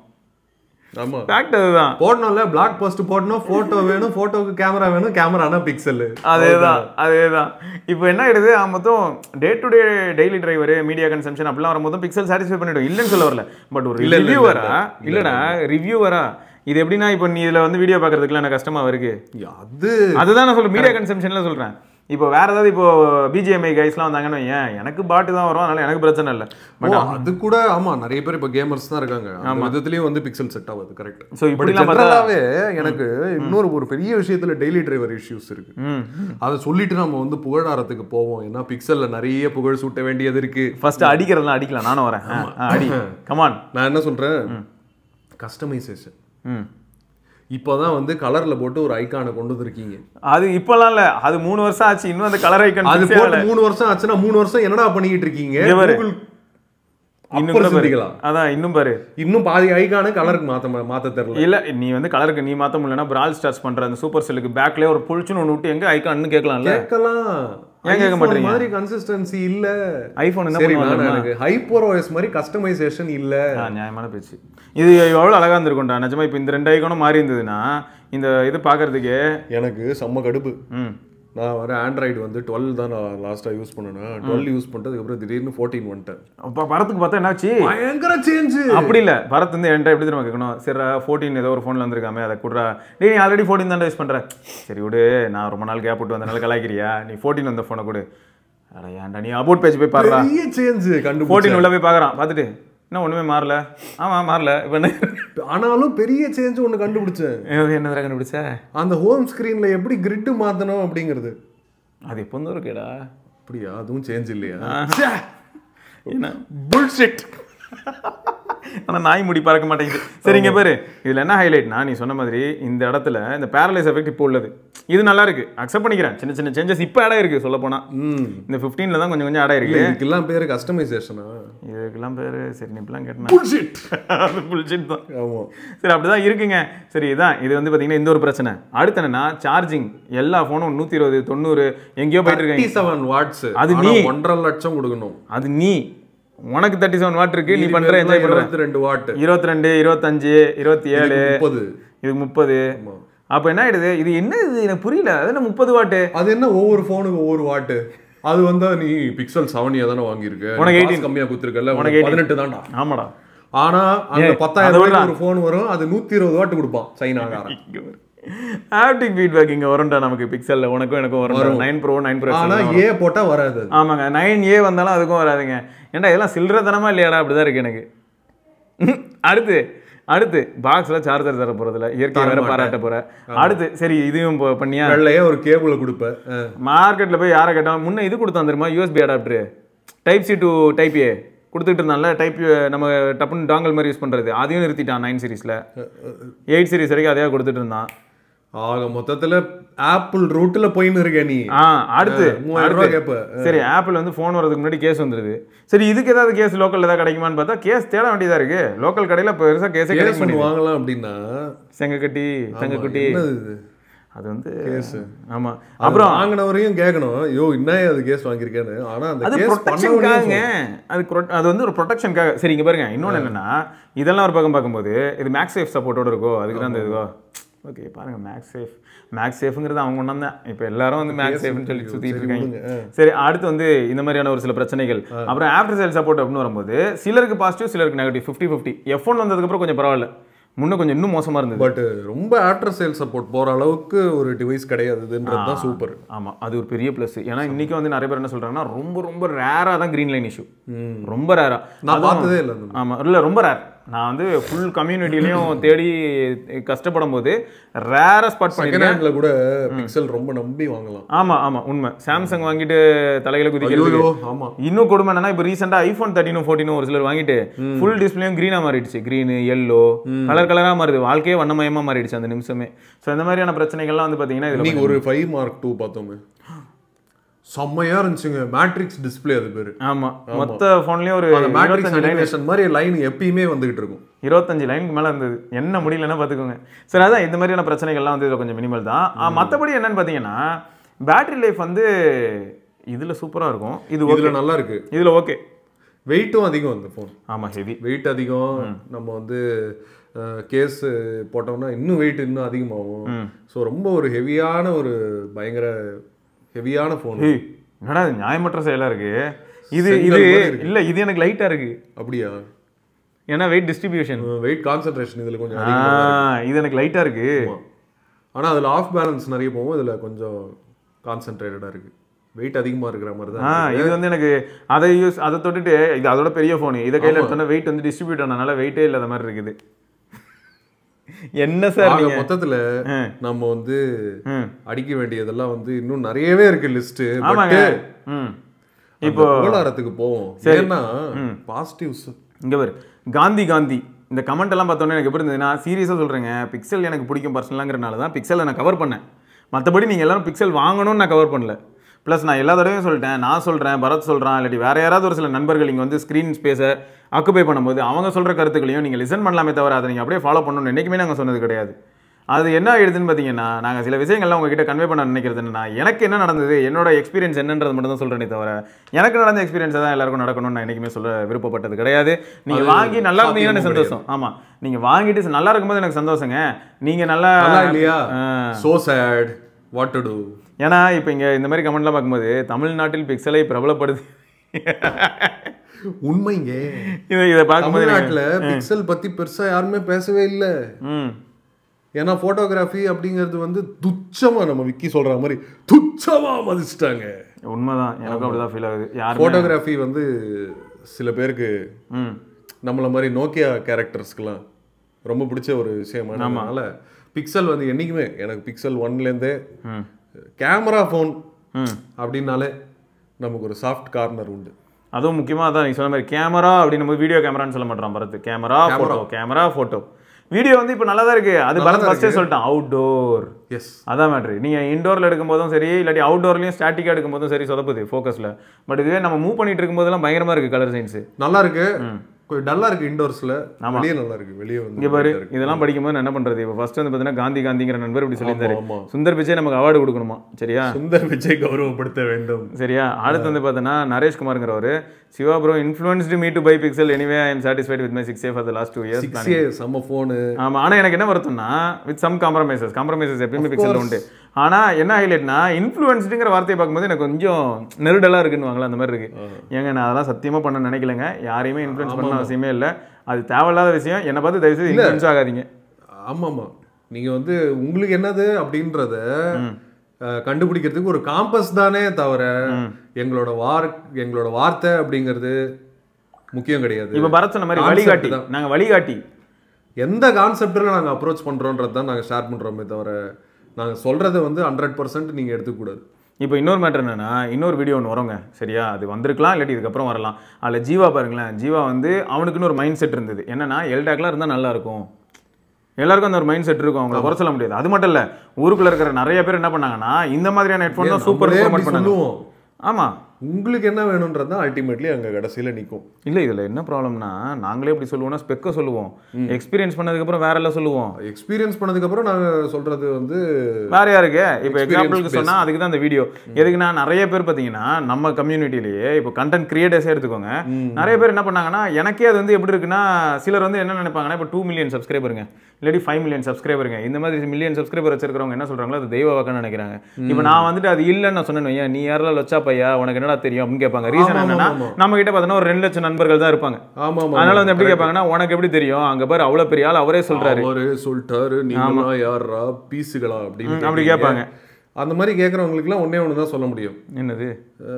ஆமா, ஃபேக்ட் அதுதான். போடணும்ல, பிளாக் போஸ்ட் போடணும், ஃபோட்டோ வேணும், ஃபோட்டோக்கு கேமரா வேணும், கேமரானா பிக்சல். அதேதான். இப்போ என்ன ஆயிடுது, மொத்தம் day to day daily driver, media consumption அப்படிலாம் வரும்போது பிக்சல் சாட்டிஸ்ஃபை பண்ணிடும், இல்லைன்னு சொல்ல வரல. பட் ஒரு ரிவ்யூவரா, இல்லைடா ரிவ்யூவரா, இது எப்படின்னா, இப்போ நீ இதில் வந்து வீடியோ பார்க்கறதுக்குலாம் எனக்கு கஷ்டமாக இருக்கு. அதுதான் நான் சொல்கிறேன், மீடியா கன்சம்ஷனில் சொல்கிறேன். இப்போ வேற ஏதாவது இப்போ பிஜிஎம்ஐ கைஸ்லாம் வந்தாங்கன்னு ஏன், எனக்கு பாட்டு தான் வரும், அதனால எனக்கு பிரச்சனை இல்லை. பட் அது கூட ஆமா, நிறைய பேர் இப்போ கேமர்ஸ் தான் இருக்காங்க, அந்த விதத்துலயும் வந்து பிக்சல் செட் ஆகுது. கரெக்ட். ஸோ இப்படிலாம் பார்த்தாவே எனக்கு இன்னொரு பெரிய விஷயத்துல டெய்லி டிரைவர் இஷ்யூஸ் இருக்கு. அதை சொல்லிட்டு நம்ம வந்து புகழாரத்துக்கு போவோம். ஏன்னா பிக்சல்ல நிறைய புகழ் சூட்ட வேண்டியது இருக்கு. ஃபர்ஸ்ட் அடிக்கிறதுலாம் அடிக்கலாம், நானும் வரேன், அடி கமான். நான் என்ன சொல்றேன், கஸ்டமைசேஷன். இப்போதான் வந்து கலர்ல போட்டு ஒரு ஐகானை கொண்டு வந்திருக்கீங்க. அது இப்பெல்லாம் இல்ல, அது 3 வருஷம் ஆச்சு, இன்னும் அந்த கலர் ஐகான் அது போட்டு 3 வருஷம் ஆச்சுன்னா 3 வருஷம் என்னடா பண்ணிக்கிட்டு இருக்கீங்க? அதான் இன்னும் பாரு, இன்னும் பாதி ஐகானு கலருக்கு மாத்த தெரியல. இல்ல நீ வந்து கலருக்கு நீ மாத்த முடியலன்னா பிரால் ஸ்டார்ஸ் பண்ற அந்த சூப்பர் செல்லுக்கு பேக்ல ஒரு புளிச்சுன்னு ஒன்று விட்டு எங்க ஐகான்னு கேட்கலாம்ல. ஏன் கேட்க மாட்டீங்க? மாதிரி கன்சிஸ்டன்சி இல்ல. ஐபோன் என்ன பண்ணுவாங்க, எனக்கு HyperOS மாதிரி கஸ்டமைசேஷன் இல்ல. நியாயமான பேச்சு. இது எவ்வளவு அழகா இருந்திருக்கும்டா நிஜமா. இப்போ இந்த 2 ஐகானும் மாறி இருந்ததுன்னா இந்த இது பாக்குறதுக்கு எனக்கு செம்ம கடுப்பு. நான் வர ஆண்ட்ராய்டு வந்து 12 தான் நான் லாஸ்ட்டாக யூஸ் பண்ணேன்னா, 12 யூஸ் பண்ணிட்டதுக்கப்புறம் திடீர்னு 14 வந்துட்டேன். அப்போ பரத்துக்கு பார்த்தா என்னாச்சு, பயங்கர சேஞ்சு. அப்படி இல்லை, பரத் வந்து என்கிட்ட எப்படி தெரியுமா கேட்கணும், சரி 14 ஏதோ ஒரு ஃபோனில் வந்திருக்காமே அதை கொடுறா, நீ ஆல்ரெடி 14 தான் யூஸ் பண்ணுறேன், சரி விடு நான் ரொம்ப நாள் கேப் விட்டு வந்தனால கலாய்க்கிறியா, நீ 14 வந்த ஃபோனை கொடு. அட ஏன்டா நீ அபவுட் பேஜ் போய் பாருடா, சேஞ்சு கண்டு 14 உள்ள போய் பார்க்குறான், பார்த்துட்டு என்ன ஒன்றுமே மாறல. ஆமாம் மாறல. இப்போ ஆனாலும் பெரிய சேஞ்ச் ஒன்று கண்டுபிடிச்சேன். என்ன கண்டுபிடிச்ச, அந்த ஹோம் ஸ்க்ரீனில் எப்படி கிரிட்டு மாற்றணும் அப்படிங்கிறது. அது எப்போ வந்து இருக்கேடா, அப்படியா? அதுவும் சேஞ்ச் இல்லையா? என்ன புல்ஷிட். ஆனால் நாய் முடி பறக்க மாட்டேங்குது. சரிங்க பாரு, இதில் என்ன ஹைலைட்னா, நீ சொன்ன மாதிரி இந்த இடத்துல இந்த பேரலைஸ் எஃபெக்ட் இப்போ உள்ளது, இது நல்லா இருக்கு, அக்செப்ட் பண்ணிக்கிறேன். சின்ன சின்ன சேஞ்சஸ் இப்போ ஆட் ஆயிருக்கு, சொல்ல போனா இந்த 15ல தான் கொஞ்சம் ஆட் ஆயிருக்கு. இதுக்கெல்லாம் பேரு கஸ்டமைசேஷனா? இதுக்கெல்லாம் பேரு சரி நீ இப்பெல்லாம் கேட்டேன், புல்ஷிட். அது புல்ஷிட் தான். ஆமாம் சரி, அப்படிதான் இருக்குங்க. சரி இதான் இது வந்து பார்த்தீங்கன்னா இந்த ஒரு பிரச்சனை. அடுத்து என்னன்னா சார்ஜிங், எல்லா ஃபோனும் 120 90 எங்கேயோ போயிட்டு இருக்காங்க. 37 வாட்ஸ், அது நீ 1.5 லட்சம் கொடுக்கணும். அது நீ உனக்கு 37 வாட் இருக்கு, நீ பண்ற என்ஜாய் பண்ற 22 வாட், 22 25 27 30, இது 30. அப்ப என்ன ஆயிடுது, இது என்ன இது எனக்கு புரியல. அது என்ன 30 வாட், அது என்ன ஒவ்வொரு ஃபோனுக்கு ஒவ்வொரு வாட். அது வந்து நீ பிக்சல் 7 தானே வாங்கியிருக்க, உனக்கு 18 கம்மியா கொடுத்துருக்கல, உனக்கு 18 தான்டா. ஆமாடா. ஆனா அந்த 10,000 ஒரு ஃபோன் வரும், அது 120 வாட் கொடுப்பான் சைனாக்காரன். ஹாப்டிக் ஃபீட்பேக் இங்க வரும்டா நமக்கு பிக்சல்ல, உனக்கும் எனக்கும் வரும். 9 Pro 9 Pro ஆனா ஏ போட்டா வராது. ஆமாங்க, 9A வந்தாலும் அதுக்கும் வராதுங்க. ஏன்டா இதெல்லாம் சில்லறதனமா இல்லையாடா, அப்படிதான் இருக்கு எனக்கு. அடுத்து பாக்ஸ்ல சார்ஜர் தர போறதுல இயற்கை வேற பாராட்ட போற. அடுத்து சரி இதையும் பண்ணியா, வெள்ளையா ஒரு கேபிள கொடுப்ப. மார்க்கெட்ல போய் யாரை கேட்டாலும் முன்ன இது கொடுத்தான் தெரியுமா, USB adapter, Type C to Type A கொடுத்துட்டு இருந்தால, டைப் நம்ம டப்புன்னு டாங்கல் மாதிரி யூஸ் பண்றது, அதையும் நிறுத்திட்டான் 9 சீரீஸ்ல. 8 சீரீஸ் வரைக்கும் அதையா கொடுத்துட்டு இருந்தான். ஆக மொத்தத்துல ஆப்பிள் ரூட்ல போயின்னு இருக்க நீ. அடுத்து 3000 ரூபாய் கேப்ப. சரி, ஆப்பிள் வந்து ஃபோன் வரதுக்கு முன்னாடி கேஸ் வந்துருது. சரி, இதுக்கு ஏதாவது கேஸ் லோக்கல்ல ஏதாவது கிடைக்குமான்னு பார்த்தா கேஸ் தேட வேண்டியதா இருக்கு. லோக்கல் கடையில பெருசா கேஸே கிடைக்க மாட்டேங்குது. வாங்கலாம் அப்படின்னா செங்கக்குட்டி அது வந்து கேஸ். ஆமா, அப்புறம் வாங்கினவரையும் கேட்கணும், ஐயோ என்ன அது கேஸ் வாங்கியிருக்கேன்னு. ஆனா அந்த அது கேஸ் ப்ரொடெக்ஷனுக்காக, அது வந்து ஒரு ப்ரொடெக்ஷனுக்காக. சரி, இங்க பாருங்க, இன்னொன்று என்னன்னா, இதெல்லாம் ஒரு பக்கம் பார்க்கும்போது இது மேக்ஸேஃப் சப்போர்ட்டோட இருக்கோ, அதுக்கு தான் இந்த இதுவோ. ஓகே, பாருங்க, மேக்ஸேஃப்ங்கிறது அவங்க ஒன்றும் தான். இப்போ எல்லாரும் வந்து மேக்ஸேஃப்னு சொல்லி சுற்றிட்டு இருக்காங்க. சரி, அடுத்து வந்து இந்த மாதிரியான ஒரு சில பிரச்சனைகள். அப்புறம் ஆஃப்டர் சேல் சப்போர்ட் அப்படின்னு வரும்போது சிலருக்கு பாசிட்டிவ், சிலருக்கு நெகட்டிவ். 50-50. F1 வந்ததுக்கப்புறம் கொஞ்சம் பரவாயில்ல, கொஞ்சம் இன்னும் மோசமா இருந்தது. பட் ரொம்ப ஆஃப்டர் சேல் சப்போர்ட் போற அளவுக்கு ஒரு டிவைஸ் கிடையாதுன்றது தான் சூப்பர். ஆமா, அது ஒரு பெரிய ப்ளஸ். ஏன்னா இன்னைக்கு வந்து நிறைய பேர் என்ன சொல்றாங்கன்னா, ரொம்ப ரேரா தான் கிரீன் லைன் இஷ்யூ, ரொம்ப ரேரா. நான் பார்த்ததே இல்லை. ஆமா, இல்ல, ரொம்ப ரேர். நான் வந்து ஃபுல் கம்யூனிட்டிலையும் தேடி கஷ்டப்படும் போது ரேரா ஸ்பாட் பண்ணிருக்கேன். கூட பிக்சல் ரொம்ப நம்பி வாங்கலாம். ஆமா, உண்மை. சாம்சங் வாங்கிட்டு தலையில குதிக்கிறது. ஆமா, இன்னும் கொடுமை என்னன்னா, இப்போ ரீசெண்டா ஐபோன் 13 14 ஒரு சிலர் வாங்கிட்டு ஃபுல் டிஸ்பிளேயும் கிரீனா மாறிடுச்சு. கிரீன், எல்லோ, கலரா மாறுது. வாழ்க்கையே வண்ணமயமா மாறிடுச்சு அந்த நிமிஷமே. ஸோ இந்த மாதிரியான பிரச்சனைகள்லாம் வந்து பாத்தீங்கன்னா இதுல ஒரு 5 Mark II பார்த்தோமே, செம்மையா இருந்துச்சுங்க. மேட்ரிக்ஸ் டிஸ்ப்ளே அது பேரு. ஆமா, மொத்த போன்லயும் ஒரு மேட்ரிக்ஸ் அனிமேஷன் மாதிரி லைன் எப்பயுமே வந்துகிட்டு இருக்கும். 25 லைனுக்கு மேல இருந்தது. என்ன முடியலன்னா பாத்துக்கோங்க. சரி, அதான் இந்த மாதிரியான பிரச்சனைகள்லாம் வந்து இதுல கொஞ்சம் மினிமல் தான். மத்தபடி என்னன்னு பாத்தீங்கன்னா, பேட்டரி லைஃப் வந்து இதுல சூப்பரா இருக்கும். இதுல நல்லா இருக்கு. இதுல ஓகே. வெயிட்டும் அதிகம் அந்த போன். ஆமா, ஹெவி வெயிட் அதிகம். நம்ம வந்து கேஸ் போட்டோம்னா இன்னும் வெயிட் இன்னும் அதிகமாகும். ஸோ ரொம்ப ஒரு ஹெவியான, ஒரு பயங்கர ஹெவியான ஃபோன். என்னடா இது நியாயமற்ற செயலா இருக்கு. இது இல்ல, இது எனக்கு லைட்டா இருக்கு. அப்படியா? ஏன்னா வெயிட் டிஸ்ட்ரிபியூஷன், வெயிட் கான்சென்ட்ரேஷன் இதுல கொஞ்சம் இது எனக்கு லைட்டா இருக்கு. ஆனா அதுல ஆஃப் பேலன்ஸ் நிறைய போகும், இதுல கொஞ்சம் கான்சென்ட்ரேட்டடா இருக்கு. வெயிட் அதிகமா இருக்கிற மாதிரி தான். இது வந்து எனக்கு அதை தொட்டுட்டு இது அதோட பெரிய ஃபோன், இதை கையில எடுத்தோன்னா வெயிட் வந்து டிஸ்ட்ரிபியூட் ஆனதுனால வெயிட்டே இல்லாத மாதிரி இருக்குது. என்ன சார் மொத்தத்துல நம்ம வந்து அடிக்க வேண்டியதெல்லாம் வந்து இன்னும் நிறையவே இருக்கு லிஸ்ட். இப்போ கோலாரத்துக்கு போவோம். ஏன்னா பாசிட்டிவ்ஸ் இங்க பாரு, காந்தி இந்த கமெண்ட் எல்லாம் பார்த்தோன்னே எனக்கு எப்படி இருந்ததுன்னா, சீரியஸா சொல்றேங்க, பிக்சல் எனக்கு பிடிக்கும் பர்சனலாங்கிறனால தான் பிக்சலை நான் கவர் பண்ணேன். மற்றபடி நீங்க எல்லாரும் பிக்சல் வாங்கணும்னு நான் கவர் பண்ணல. ப்ளஸ் நான் எல்லா தடவையும் சொல்லிட்டேன், நான் சொல்கிறேன், பரத் சொல்கிறான், இல்லாட்டி வேறு யாராவது ஒரு சில நண்பர்கள் இங்கே வந்து ஸ்க்ரீன் ஸ்பேஸை ஆக்குபை பண்ணும்போது அவங்க சொல்கிற கருத்துக்களையும் நீங்கள் லிசன் பண்ணலாமே தவிர அதை நீங்கள் அப்படியே ஃபாலோ பண்ணணும்னு என்றைக்குமே நாங்கள் சொன்னது கிடையாது. அது என்ன ஆகிடுதுன்னு பார்த்தீங்கன்னா, நாங்கள் சில விஷயங்கள்லாம் உங்ககிட்ட கன்வே பண்ண நினைக்கிறது என்னன்னா, எனக்கு என்ன நடந்தது, என்னோட எக்ஸ்பீரியன்ஸ் என்னன்றது மட்டும் தான் சொல்கிறேனே தவிர எனக்கு நடந்த எக்ஸ்பீரியன்ஸை தான் எல்லாருக்கும் நடக்கணும்னு நான் என்றைக்குமே சொல்ல விருப்பப்பட்டது கிடையாது. நீங்கள் வாங்கி நல்லா இருந்தீங்கன்னா சந்தோஷம். ஆமாம், நீங்கள் வாங்கிட்டு நல்லா இருக்கும்போது எனக்கு சந்தோஷங்க. நீங்கள் நல்லா இல்லையா, so sad, what to to. ஏன்னா இப்போ இங்கே இந்த மாதிரி கமெண்ட்லாம் பார்க்கும்போது தமிழ்நாட்டில் பிக்சலை பிரபலப்படுது. உண்மைங்க. இதை பார்க்கும்போது தமிழ்நாட்டில் பிக்சல் பற்றி பெருசாக யாருமே பேசவே இல்லை. ஏன்னா ஃபோட்டோகிராஃபி அப்படிங்கிறது வந்து துச்சமாக, நம்ம விக்கி சொல்கிற மாதிரி துச்சமாக மதிச்சிட்டாங்க. உண்மைதான், எனக்கும் அப்படிதான் ஃபீல் ஆகுது. யார் ஃபோட்டோகிராஃபி வந்து சில பேருக்கு நம்மள மாதிரி நோக்கியா கேரக்டர்ஸ்க்கெலாம் ரொம்ப பிடிச்ச ஒரு விஷயமானதுனால பிக்சல் வந்து என்றைக்குமே எனக்கு பிக்சல் 1லேருந்தே கேமரா ஃபோன் அப்படின்னாலே நமக்கு ஒரு சாஃப்ட் கார்னர் உண்டு. அதுவும் முக்கியமாக அதான் நீங்கள் சொன்ன மாதிரி கேமரா அப்படின்னு நம்ம வீடியோ கேமரான்னு சொல்ல மாட்டோம் பரத். கேமரா ஃபோட்டோ வீடியோ வந்து இப்போ நல்லா தான் இருக்குது. அது பரத் ஃபஸ்ட்டே சொல்லிட்டான், அவுட்டோர். எஸ், அதான் மேட்ரு. நீங்கள் இன்டோரில் எடுக்கும் போதும் சரி, இல்லாட்டி அவுட்டோர்லையும் ஸ்டாட்டிக்காக எடுக்கும் போதும் சரி சொதப்புது ஃபோக்கஸில். பட் இதுவே நம்ம மூவ் பண்ணிட்டு இருக்கும் போதெல்லாம் பயங்கரமாக இருக்குது. கலர் சயின்ஸு நல்லா இருக்கு, கொஞ்சம் டல்லா இருக்கு இன்டோர்ஸ்ல. வெளியே நல்லா இருக்கு. வெளியே வந்து இங்க பாரு, இதெல்லாம் படிக்கும்போது என்ன பண்றது, இப்போ ஃபர்ஸ்ட் வந்து பார்த்தீங்கன்னா காந்திங்கிற நண்பர் இப்படி சொல்லியிருந்தாரு, சுந்தர் பிச்சை நமக்கு அவார்டு கொடுக்கணுமா, சரியா, சுந்தர் பிச்சை கௌரவப்படுத்த வேண்டும், சரியா. அடுத்து வந்து பார்த்தீங்கன்னா நரேஷ்குமார்ங்கிறவர், Shiva bro influenced me to buy Pixel, anyway I am satisfied with my 6A for the last 2 years. 6A சம்ம ஃபோன். ஆமா, ஆனா எனக்கு என்ன வருத்தம்னா வித் சம் காம்ப்ரமைசஸ் எப்பயுமே பிக்சல்ல உண்டு. ஆனா என்ன ஹைலைட்னா இன்ஃப்ளூயன்ஸ்டுங்கிற வார்த்தையை பார்க்கும்போது எனக்கு கொஞ்சம் நெருடலா இருக்குன்னு வாங்கலாம், அந்த மாதிரி இருக்கு. ஏங்க நான் அதெல்லாம் சத்தியமா பண்ண நினைக்கலங்க, யாரையுமே இன்ஃப்ளூயன்ஸ் பண்ண அவசியமே இல்லை, அது தேவையில்லாத விஷயம். என்னை பார்த்து தயவு செய்து இன்ஃப்ளூயன்ஸ் ஆகாதீங்க. ஆமாம், நீங்க வந்து உங்களுக்கு என்னது அப்படின்றத கண்டுபிடிக்கிறதுக்கு ஒரு காம்பஸ் தானே தவிர எங்களோட வார்த்தை அப்படிங்கிறது முக்கியம் கிடையாது. இப்போ பரத் சொன்ன மாதிரி வழிகாட்டி, நாங்கள் வழிகாட்டி எந்த கான்செப்டில் நாங்கள் அப்ரோச் பண்ணுறோன்றது தான் நாங்கள் ஷேர் பண்ணுறோமே தவிர நாங்கள் சொல்கிறத வந்து 100% நீங்கள் எடுத்துக்கூடாது. இப்போ இன்னொரு மேட்டர் என்னென்னா, இன்னொரு வீடியோ ஒன்று வரோங்க, சரியா, அது வந்திருக்கலாம் இல்லாட்டி இதுக்கப்புறம் வரலாம். அதில் ஜீவா பாருங்களேன், ஜீவா வந்து அவனுக்குன்னு ஒரு மைண்ட் செட் இருந்தது என்னென்னா, எல்டாக்லாம் இருந்தால் நல்லாயிருக்கும், எல்லாருக்கும் அந்த ஒரு மைண்ட் செட் இருக்கும், அவங்கள குறை சொல்ல முடியாது. அது மட்டும் இல்லை, ஊருக்குள்ள இருக்கிற நிறைய பேர் என்ன பண்ணாங்கன்னா இந்த மாதிரியான ஹெட்ஃபோன் தான் சூப்பர் ப்ரோமோட் பண்ணாங்க. ஆமாம், உங்களுக்கு என்ன வேணும்ன்றது தான் அல்டிமேட்லி அங்கே கடைசியில் நிற்கும். இல்லை இதில் என்ன ப்ராப்ளம்னா, நாங்களே எப்படி சொல்லுவோம்னா ஸ்பெக்கை சொல்லுவோம், எக்ஸ்பீரியன்ஸ் பண்ணதுக்கப்புறம் வேற எல்லாம் சொல்லுவோம். எக்ஸ்பீரியன்ஸ் பண்ணதுக்கப்புறம் நாங்கள் சொல்கிறது வந்து வேற யாருக்கு. இப்போ எக்ஸாம்பிளுக்கு சொன்னால் அதுக்கு தான் அந்த வீடியோ. எதுக்குன்னா நிறைய பேர் பார்த்தீங்கன்னா நம்ம கம்யூனிட்டிலேயே இப்போ கண்டென்ட் கிரியேட்டர்ஸே எடுத்துக்கோங்க, நிறைய பேர் என்ன பண்ணாங்கன்னா, எனக்கே அது வந்து எப்படி இருக்குன்னா, சிலர் வந்து என்ன நினைப்பாங்கன்னா, இப்போ 2 மில்லியன் சப்ஸ்கிரைபருங்க, இல்லாட்டி 5 மில்லியன் சப்ஸ்கிரைபருங்க, இந்த மாதிரி மில்லியன் சப்ஸ்கிரைபர் வச்சிருக்கிறவங்க என்ன சொல்கிறாங்களோ அது தெய்வ வாக்குன்னு நினைக்கிறாங்க. இப்போ நான் வந்துட்டு அது இல்லைன்னு நான் சொன்னேன், ஏன் நீ யாரெல்லாம் லட்சா பையா உனக்கு என்னடா தெரியும் அப்படின்னு கேட்பாங்க. ரீசன் என்னன்னா, நம்ம கிட்ட பார்த்தோன்னா ஒரு 2 லட்சம் நண்பர்கள் தான் இருப்பாங்க. அதனால வந்து எப்படி கேட்பாங்கன்னா, உனக்கு எப்படி தெரியும், அங்க பாரு அவ்வளவு பெரிய ஆள் அவரே சொல்றாரு, அவரே சொல்லிட்டாரு, நீங்க யாரா பீஸுகளா அப்படின்னு அப்படி கேட்பாங்க. அந்த மாதிரி கேட்குறவங்களுக்குலாம் ஒன்றே ஒன்று தான் சொல்ல முடியும், என்னது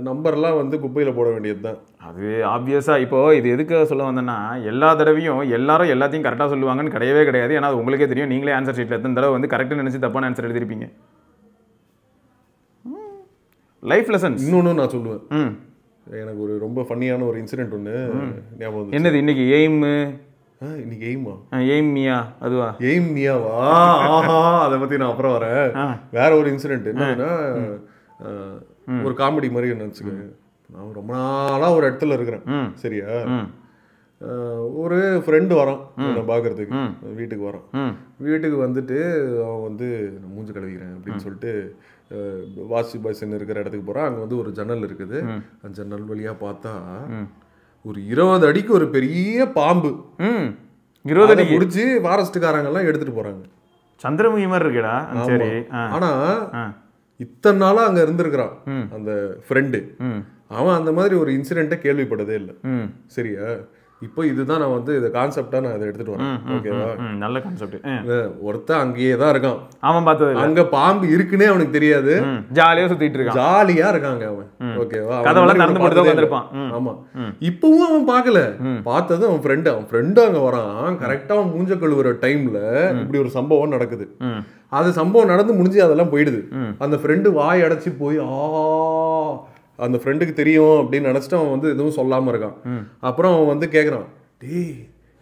நம்பர்லாம் வந்து குப்பையில் போட வேண்டியது தான். அது ஆப்வியஸாக இப்போ இது எதுக்கு சொல்ல வந்தேன்னா, எல்லா தடவையும் எல்லாரும் எல்லாத்தையும் கரெக்டாக சொல்லுவாங்கன்னு கிடையவே கிடையாது. ஏன்னா அது உங்களுக்கே தெரியும், நீங்களே ஆன்சர் ஷீட்டில் எத்தனை தடவை வந்து கரெக்டாக நினச்சி தப்பான ஆன்சர் எழுதிருப்பீங்க. Life lessons. இன்னொன்று நான் சொல்லுவேன், எனக்கு ஒரு ரொம்ப ஃபன்னியான ஒரு இன்சிடென்ட் ஒன்று ஞாபகம். என்னது இன்னைக்கு எய்மு, இன்னைக்கு எய்மா எய்ம் மியா, அதுவா எய்ம் மியாவா? ஆஹா, அதை பற்றி நான் அப்புறம் வரேன். வேற ஒரு இன்சிடென்ட் என்னன்னா, ஒரு காமெடி மாதிரி என்ன வச்சுக்கோங்க, நான் ரொம்ப நாளாக ஒரு இடத்துல இருக்கிறேன், சரியா, ஒரு ஃப்ரெண்டு வரான் என்னை பார்க்கறதுக்கு, வீட்டுக்கு வரான். வீட்டுக்கு வந்துட்டு அவன் வந்து நான் மூஞ்சி கழுவிக்கிறேன் அப்படின்னு சொல்லிட்டு வாஷ் பேசின் இருக்கிற இடத்துக்கு போகிறான். அங்கே வந்து ஒரு ஜன்னல் இருக்குது, அந்த ஜன்னல் வழியாக பார்த்தா ஒரு 20 அடிக்கு ஒரு பெரிய பாம்பு, 20 அடி முடிச்சு ஃபாரஸ்ட்டுக்காரங்கெல்லாம் எடுத்துகிட்டு போகிறாங்க. சந்திரமுகி மாதிரி இருக்குடா. சரி, ஆனால் இத்தனை நாளாக அங்கே இருந்திருக்கிறான் அந்த ஃப்ரெண்டு, அவன் அந்த மாதிரி ஒரு இன்சிடென்ட்டை கேள்விப்பட்டதே இல்லை, சரியா. இப்போ இதுதான் நான் வந்து இந்த கான்செப்டா நான் இதை எடுத்துட்டு வரேன், ஓகேவா. நல்ல கான்செப்ட். ஒருத்தன் அங்கேயே தான் இருக்கான், அவன் பார்த்தது அங்க பாம்பு இருக்குன்னே அவனுக்கு தெரியாது, ஜாலியா சுத்திட்டு இருக்கான், ஜாலியா இருக்காங்க அவன், ஓகேவா. கதவெல்லாம் திறந்து போட்டு தான் வந்திருப்பான். ஆமா, இப்பவும் அவன் பார்க்கல, பார்த்தது அவன் ஃப்ரெண்டு அங்க வரான். கரெக்டா அவன் மூஞ்ச கழுவுற டைம்ல இப்படி ஒரு சம்பவம் நடக்குது. அது சம்பவம் நடந்து முடிஞ்சு அதெல்லாம் போயிடுது. அந்த ஃப்ரெண்டு வாய் அடைச்சி போய் அந்த ஃப்ரெண்டுக்கு தெரியும் அப்படின்னு நினச்சிட்டு அவன் வந்து எதுவும் சொல்லாமல் இருக்கான். அப்புறம் அவன் வந்து கேட்குறான், டேய்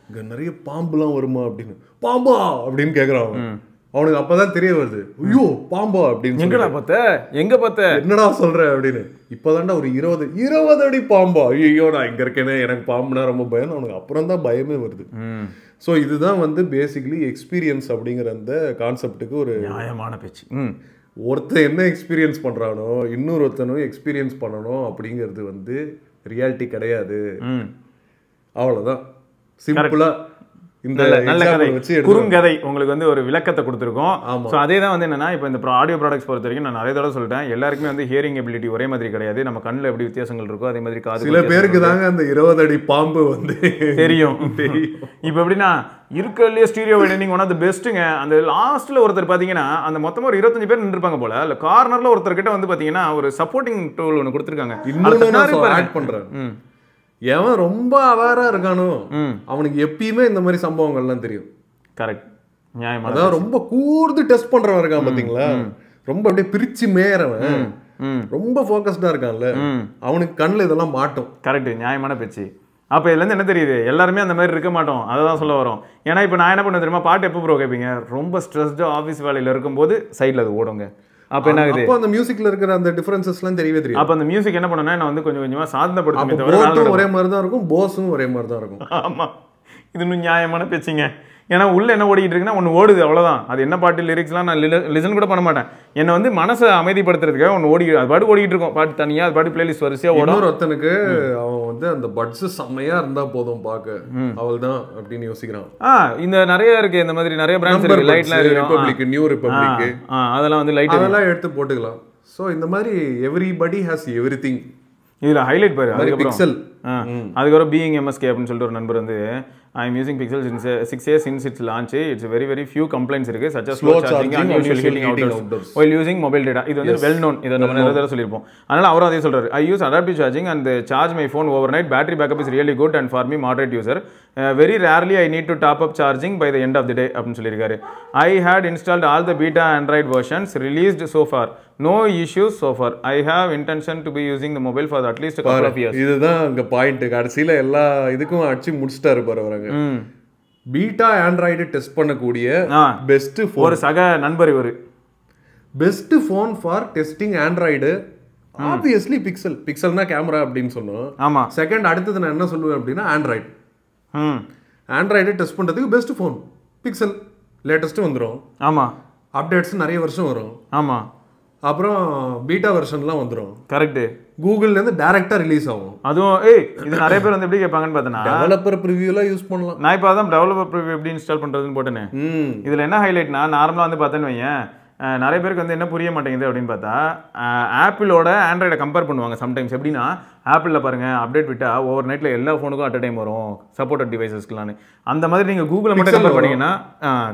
இங்கே நிறைய பாம்புலாம் வருமா அப்படின்னு. பாம்பா அப்படின்னு கேட்குறான் அவன். அவனுக்கு அப்போதான் தெரிய வருது, ஐயோ பாம்பா அப்படின்னு. எங்கடா பார்த்த, எங்கே பார்த்த, என்னடா சொல்கிற அப்படின்னு. இப்போதான்டா ஒரு 20 அடி பாம்பா, ஐயோ நான் இங்கே இருக்கேனே, எனக்கு பாம்புனா ரொம்ப பயம். அவனுக்கு அப்புறம் தான் பயமே வருது. ஸோ இதுதான் வந்து பேசிக்கலி எக்ஸ்பீரியன்ஸ் அப்படிங்கிற அந்த கான்செப்டுக்கு ஒரு நியாயமான பேச்சு. ஒருத்தன் என்ன எக்ஸ்பீரியன்ஸ் பண்ணுறானோ இன்னொருத்தனும் எக்ஸ்பீரியன்ஸ் பண்ணணும் அப்படிங்கிறது வந்து ரியாலிட்டி கிடையாது. அவ்வளோதான், சிம்பிளா இந்த நல்ல கதை வச்சு குறுங்கதை உங்களுக்கு வந்து ஒரு விளக்கத்தை கொடுத்துருக்கோம். ஸோ அதே தான் வந்து என்னன்னா, இப்போ இந்த ஆடியோ ப்ராடக்ட்ஸ் பொறுத்த வரைக்கும் நான் நிறைய தடவை சொல்லிட்டேன், எல்லாருக்குமே வந்து ஹியரிங் எபிலிட்டி ஒரே மாதிரி கிடையாது. நம்ம கண்ணில் எப்படி வித்தியாசங்கள் இருக்கோ அதே மாதிரி காது. சில பேருக்கு தாங்க அந்த 20 அடி பாம்பு வந்து தெரியும். இப்போ எப்படின்னா இருக்கிறதுலேயே stereo widening one of the பெஸ்ட்டுங்க. அந்த லாஸ்ட்டில் ஒருத்தர் பார்த்தீங்கன்னா அந்த மொத்தமாக ஒரு 25 பேர் நின்றுப்பாங்க போல, இல்லை கார்னரில் ஒருத்தர் கிட்ட வந்து பார்த்தீங்கன்னா ஒரு சப்போர்ட்டிங் டூல் ஒன்று கொடுத்துருக்காங்க. இன்னும் ஆட் பண்ணுறேன், எவன் ரொம்ப அவேரா இருக்கானோ அவனுக்கு எப்பயுமே இந்த மாதிரி சம்பவங்கள்லாம் தெரியும். கரெக்ட், நியாயமா. அதாவது ரொம்ப கூர்ந்து டெஸ்ட் பண்றவன் இருக்கான் பாத்தீங்களா, ரொம்ப அப்படியே பிரிச்சு மேயறவன், ரொம்ப ஃபோக்கஸ்டா இருக்கான்ல, அவனுக்கு கண்ணில் இதெல்லாம் மாட்டோம். கரெக்ட், நியாயமான பேச்சு. அப்போ இதுலேருந்து என்ன தெரியுது, எல்லாருமே அந்த மாதிரி இருக்க மாட்டோம், அதை தான் சொல்ல வரோம். ஏன்னா இப்போ நான் என்ன பண்ண தெரியுமா, பாட்டு எப்போ ப்ரோ கேட்பீங்க, ரொம்ப ஸ்ட்ரெஸ்டாக ஆஃபீஸ் வேலையில் இருக்கும்போது சைடில் அது ஓடுங்க. அப்போ என்ன ஆகுது, அப்போ அந்த மியூசிக்ல இருக்கிற அந்த டிஃபரன்சஸ்லாம் தெரியவே தெரியும். அப்போ அந்த மியூசிக் என்ன பண்ணணும்னா நான் வந்து கொஞ்சம் கொஞ்சமாக சாதனைப்படுத்துமே தவிர ஒரே மாதிரி தான் இருக்கும், போஸும் ஒரே மாதிரி தான் இருக்கும். ஆமாம், இது இன்னும் நியாயமான பேச்சுங்க. ஏன்னா உள்ள என்ன ஓடிக்கிட்டு இருக்குன்னா ஒன்று ஓடுது, அவ்வளோதான். அது என்ன பாட்டு லிரிக்ஸ்லாம் நான் லிசன் கூட பண்ண மாட்டேன். என்னை வந்து மனசை அமைதிப்படுத்துறதுக்காக ஒன்று அது பாட்டு ஓடிக்கிட்டு இருக்கும், பாட்டு தனியாக அது பாட்டு பிளேலிஸ்ட் வரிசையாக ஓடும். ஒருத்தனுக்கு அவன் வந்து அந்த பட்ஸ் செம்மையாக இருந்தால் போதும் பார்க்க, அவள் தான் அப்படின்னு யோசிக்கிறான். இந்த நிறைய இருக்கு, இந்த மாதிரி நிறைய பிராண்ட்ஸ் இருக்கு, லைட்லாம் ரிபப்ளிக், நியூ ரிபப்ளிக், அதெல்லாம் வந்து லைட் அதெல்லாம் எடுத்து போட்டுக்கலாம். ஸோ இந்த மாதிரி எவ்ரிபடி ஹாஸ் எவ்ரிதிங். இதில் ஹைலைட் பாரு, அதுக்கப்புறம் அதுக்கப்புறம் பீயிங் எம்எஸ்கே அப்படின்னு சொல்லிட்டு ஒரு நண்பர் வந்து I am using Pixel since 6 years since its launch. It's very few complaints இருக்கு, such as slow charging and unusual heating outdoors while using mobile data. இது வந்து well known, இதை நம்ம நிறைய தடவை சொல்லியிருப்போம். அதனால அவரும் அதே சொல்றாரு, I use adaptive charging and charge my phone overnight. Battery backup is really good and for me moderate user. Very rarely I need to top up charging by the end of the day அப்படின்னு சொல்லியிருக்காரு. I had installed all the beta Android versions released so far. No issues so far. I have intention to be using the mobile for at least a couple of years. இதுதான் அங்க point. கடைசியில எல்லா இதுக்கும் அடிச்சு முடிச்சிட்டாரு பாரு அவரங்க. Beta Android test பண்ணக்கூடிய பெஸ்ட் ஃபோன், ஒரு சக நண்பர் இவர். Best phone for testing Android obviously Pixel. பிக்சல்னா கேமரா அப்படின்னு சொன்னோம். ஆமாம். செகண்ட் அடுத்தது நான் என்ன சொல்லுவேன் அப்படின்னா ஆண்ட்ராய்டு. ஆண்ட்ராய்டு டெஸ்ட் பண்ணுறதுக்கு பெஸ்ட் ஃபோன் பிக்சல். லேட்டஸ்ட்டு வந்துடும். ஆமாம். அப்டேட்ஸ் நிறைய வருஷம் வரும். ஆமாம். அப்புறம் பீட்டா வெர்ஷன்லாம் வந்துடும். கரெக்டு. கூகுள்லேருந்து டேரெக்டாக ரிலீஸ் ஆகும். அதுவும் இது நிறைய பேர் வந்து எப்படி கேட்பாங்கன்னு பார்த்தேன்னா டெவலப்பர் ப்ரிவியூலாம் யூஸ் பண்ணலாம். நான் இப்போ அதான் டெவலப்பர் ப்ரிவியூ எப்படி இன்ஸ்டால் பண்ணுறதுன்னு போட்டேனே. இதில் என்ன ஹைலைட்னா நார்மலாக வந்து பார்த்தேன்னு வையேன், நிறைய பேருக்கு வந்து என்ன புரிய மாட்டேங்குது அப்படின்னு பார்த்தா ஆப்பிளோட ஆண்ட்ராய்டை கம்பேர் பண்ணுவாங்க சம்டைம்ஸ். எப்படின்னா ஆப்பிளில் பாருங்கள் அப்டேட் விட்டால் ஓவர் நைட்டில் எல்லா ஃபோனுக்கும் அட் டைம் வரும் சப்போர்ட்டட் டிவைசஸ்க்குலான்னு. அந்த மாதிரி நீங்கள் கூகுளில் மட்டும் கம்பேர் பண்ணிங்கன்னா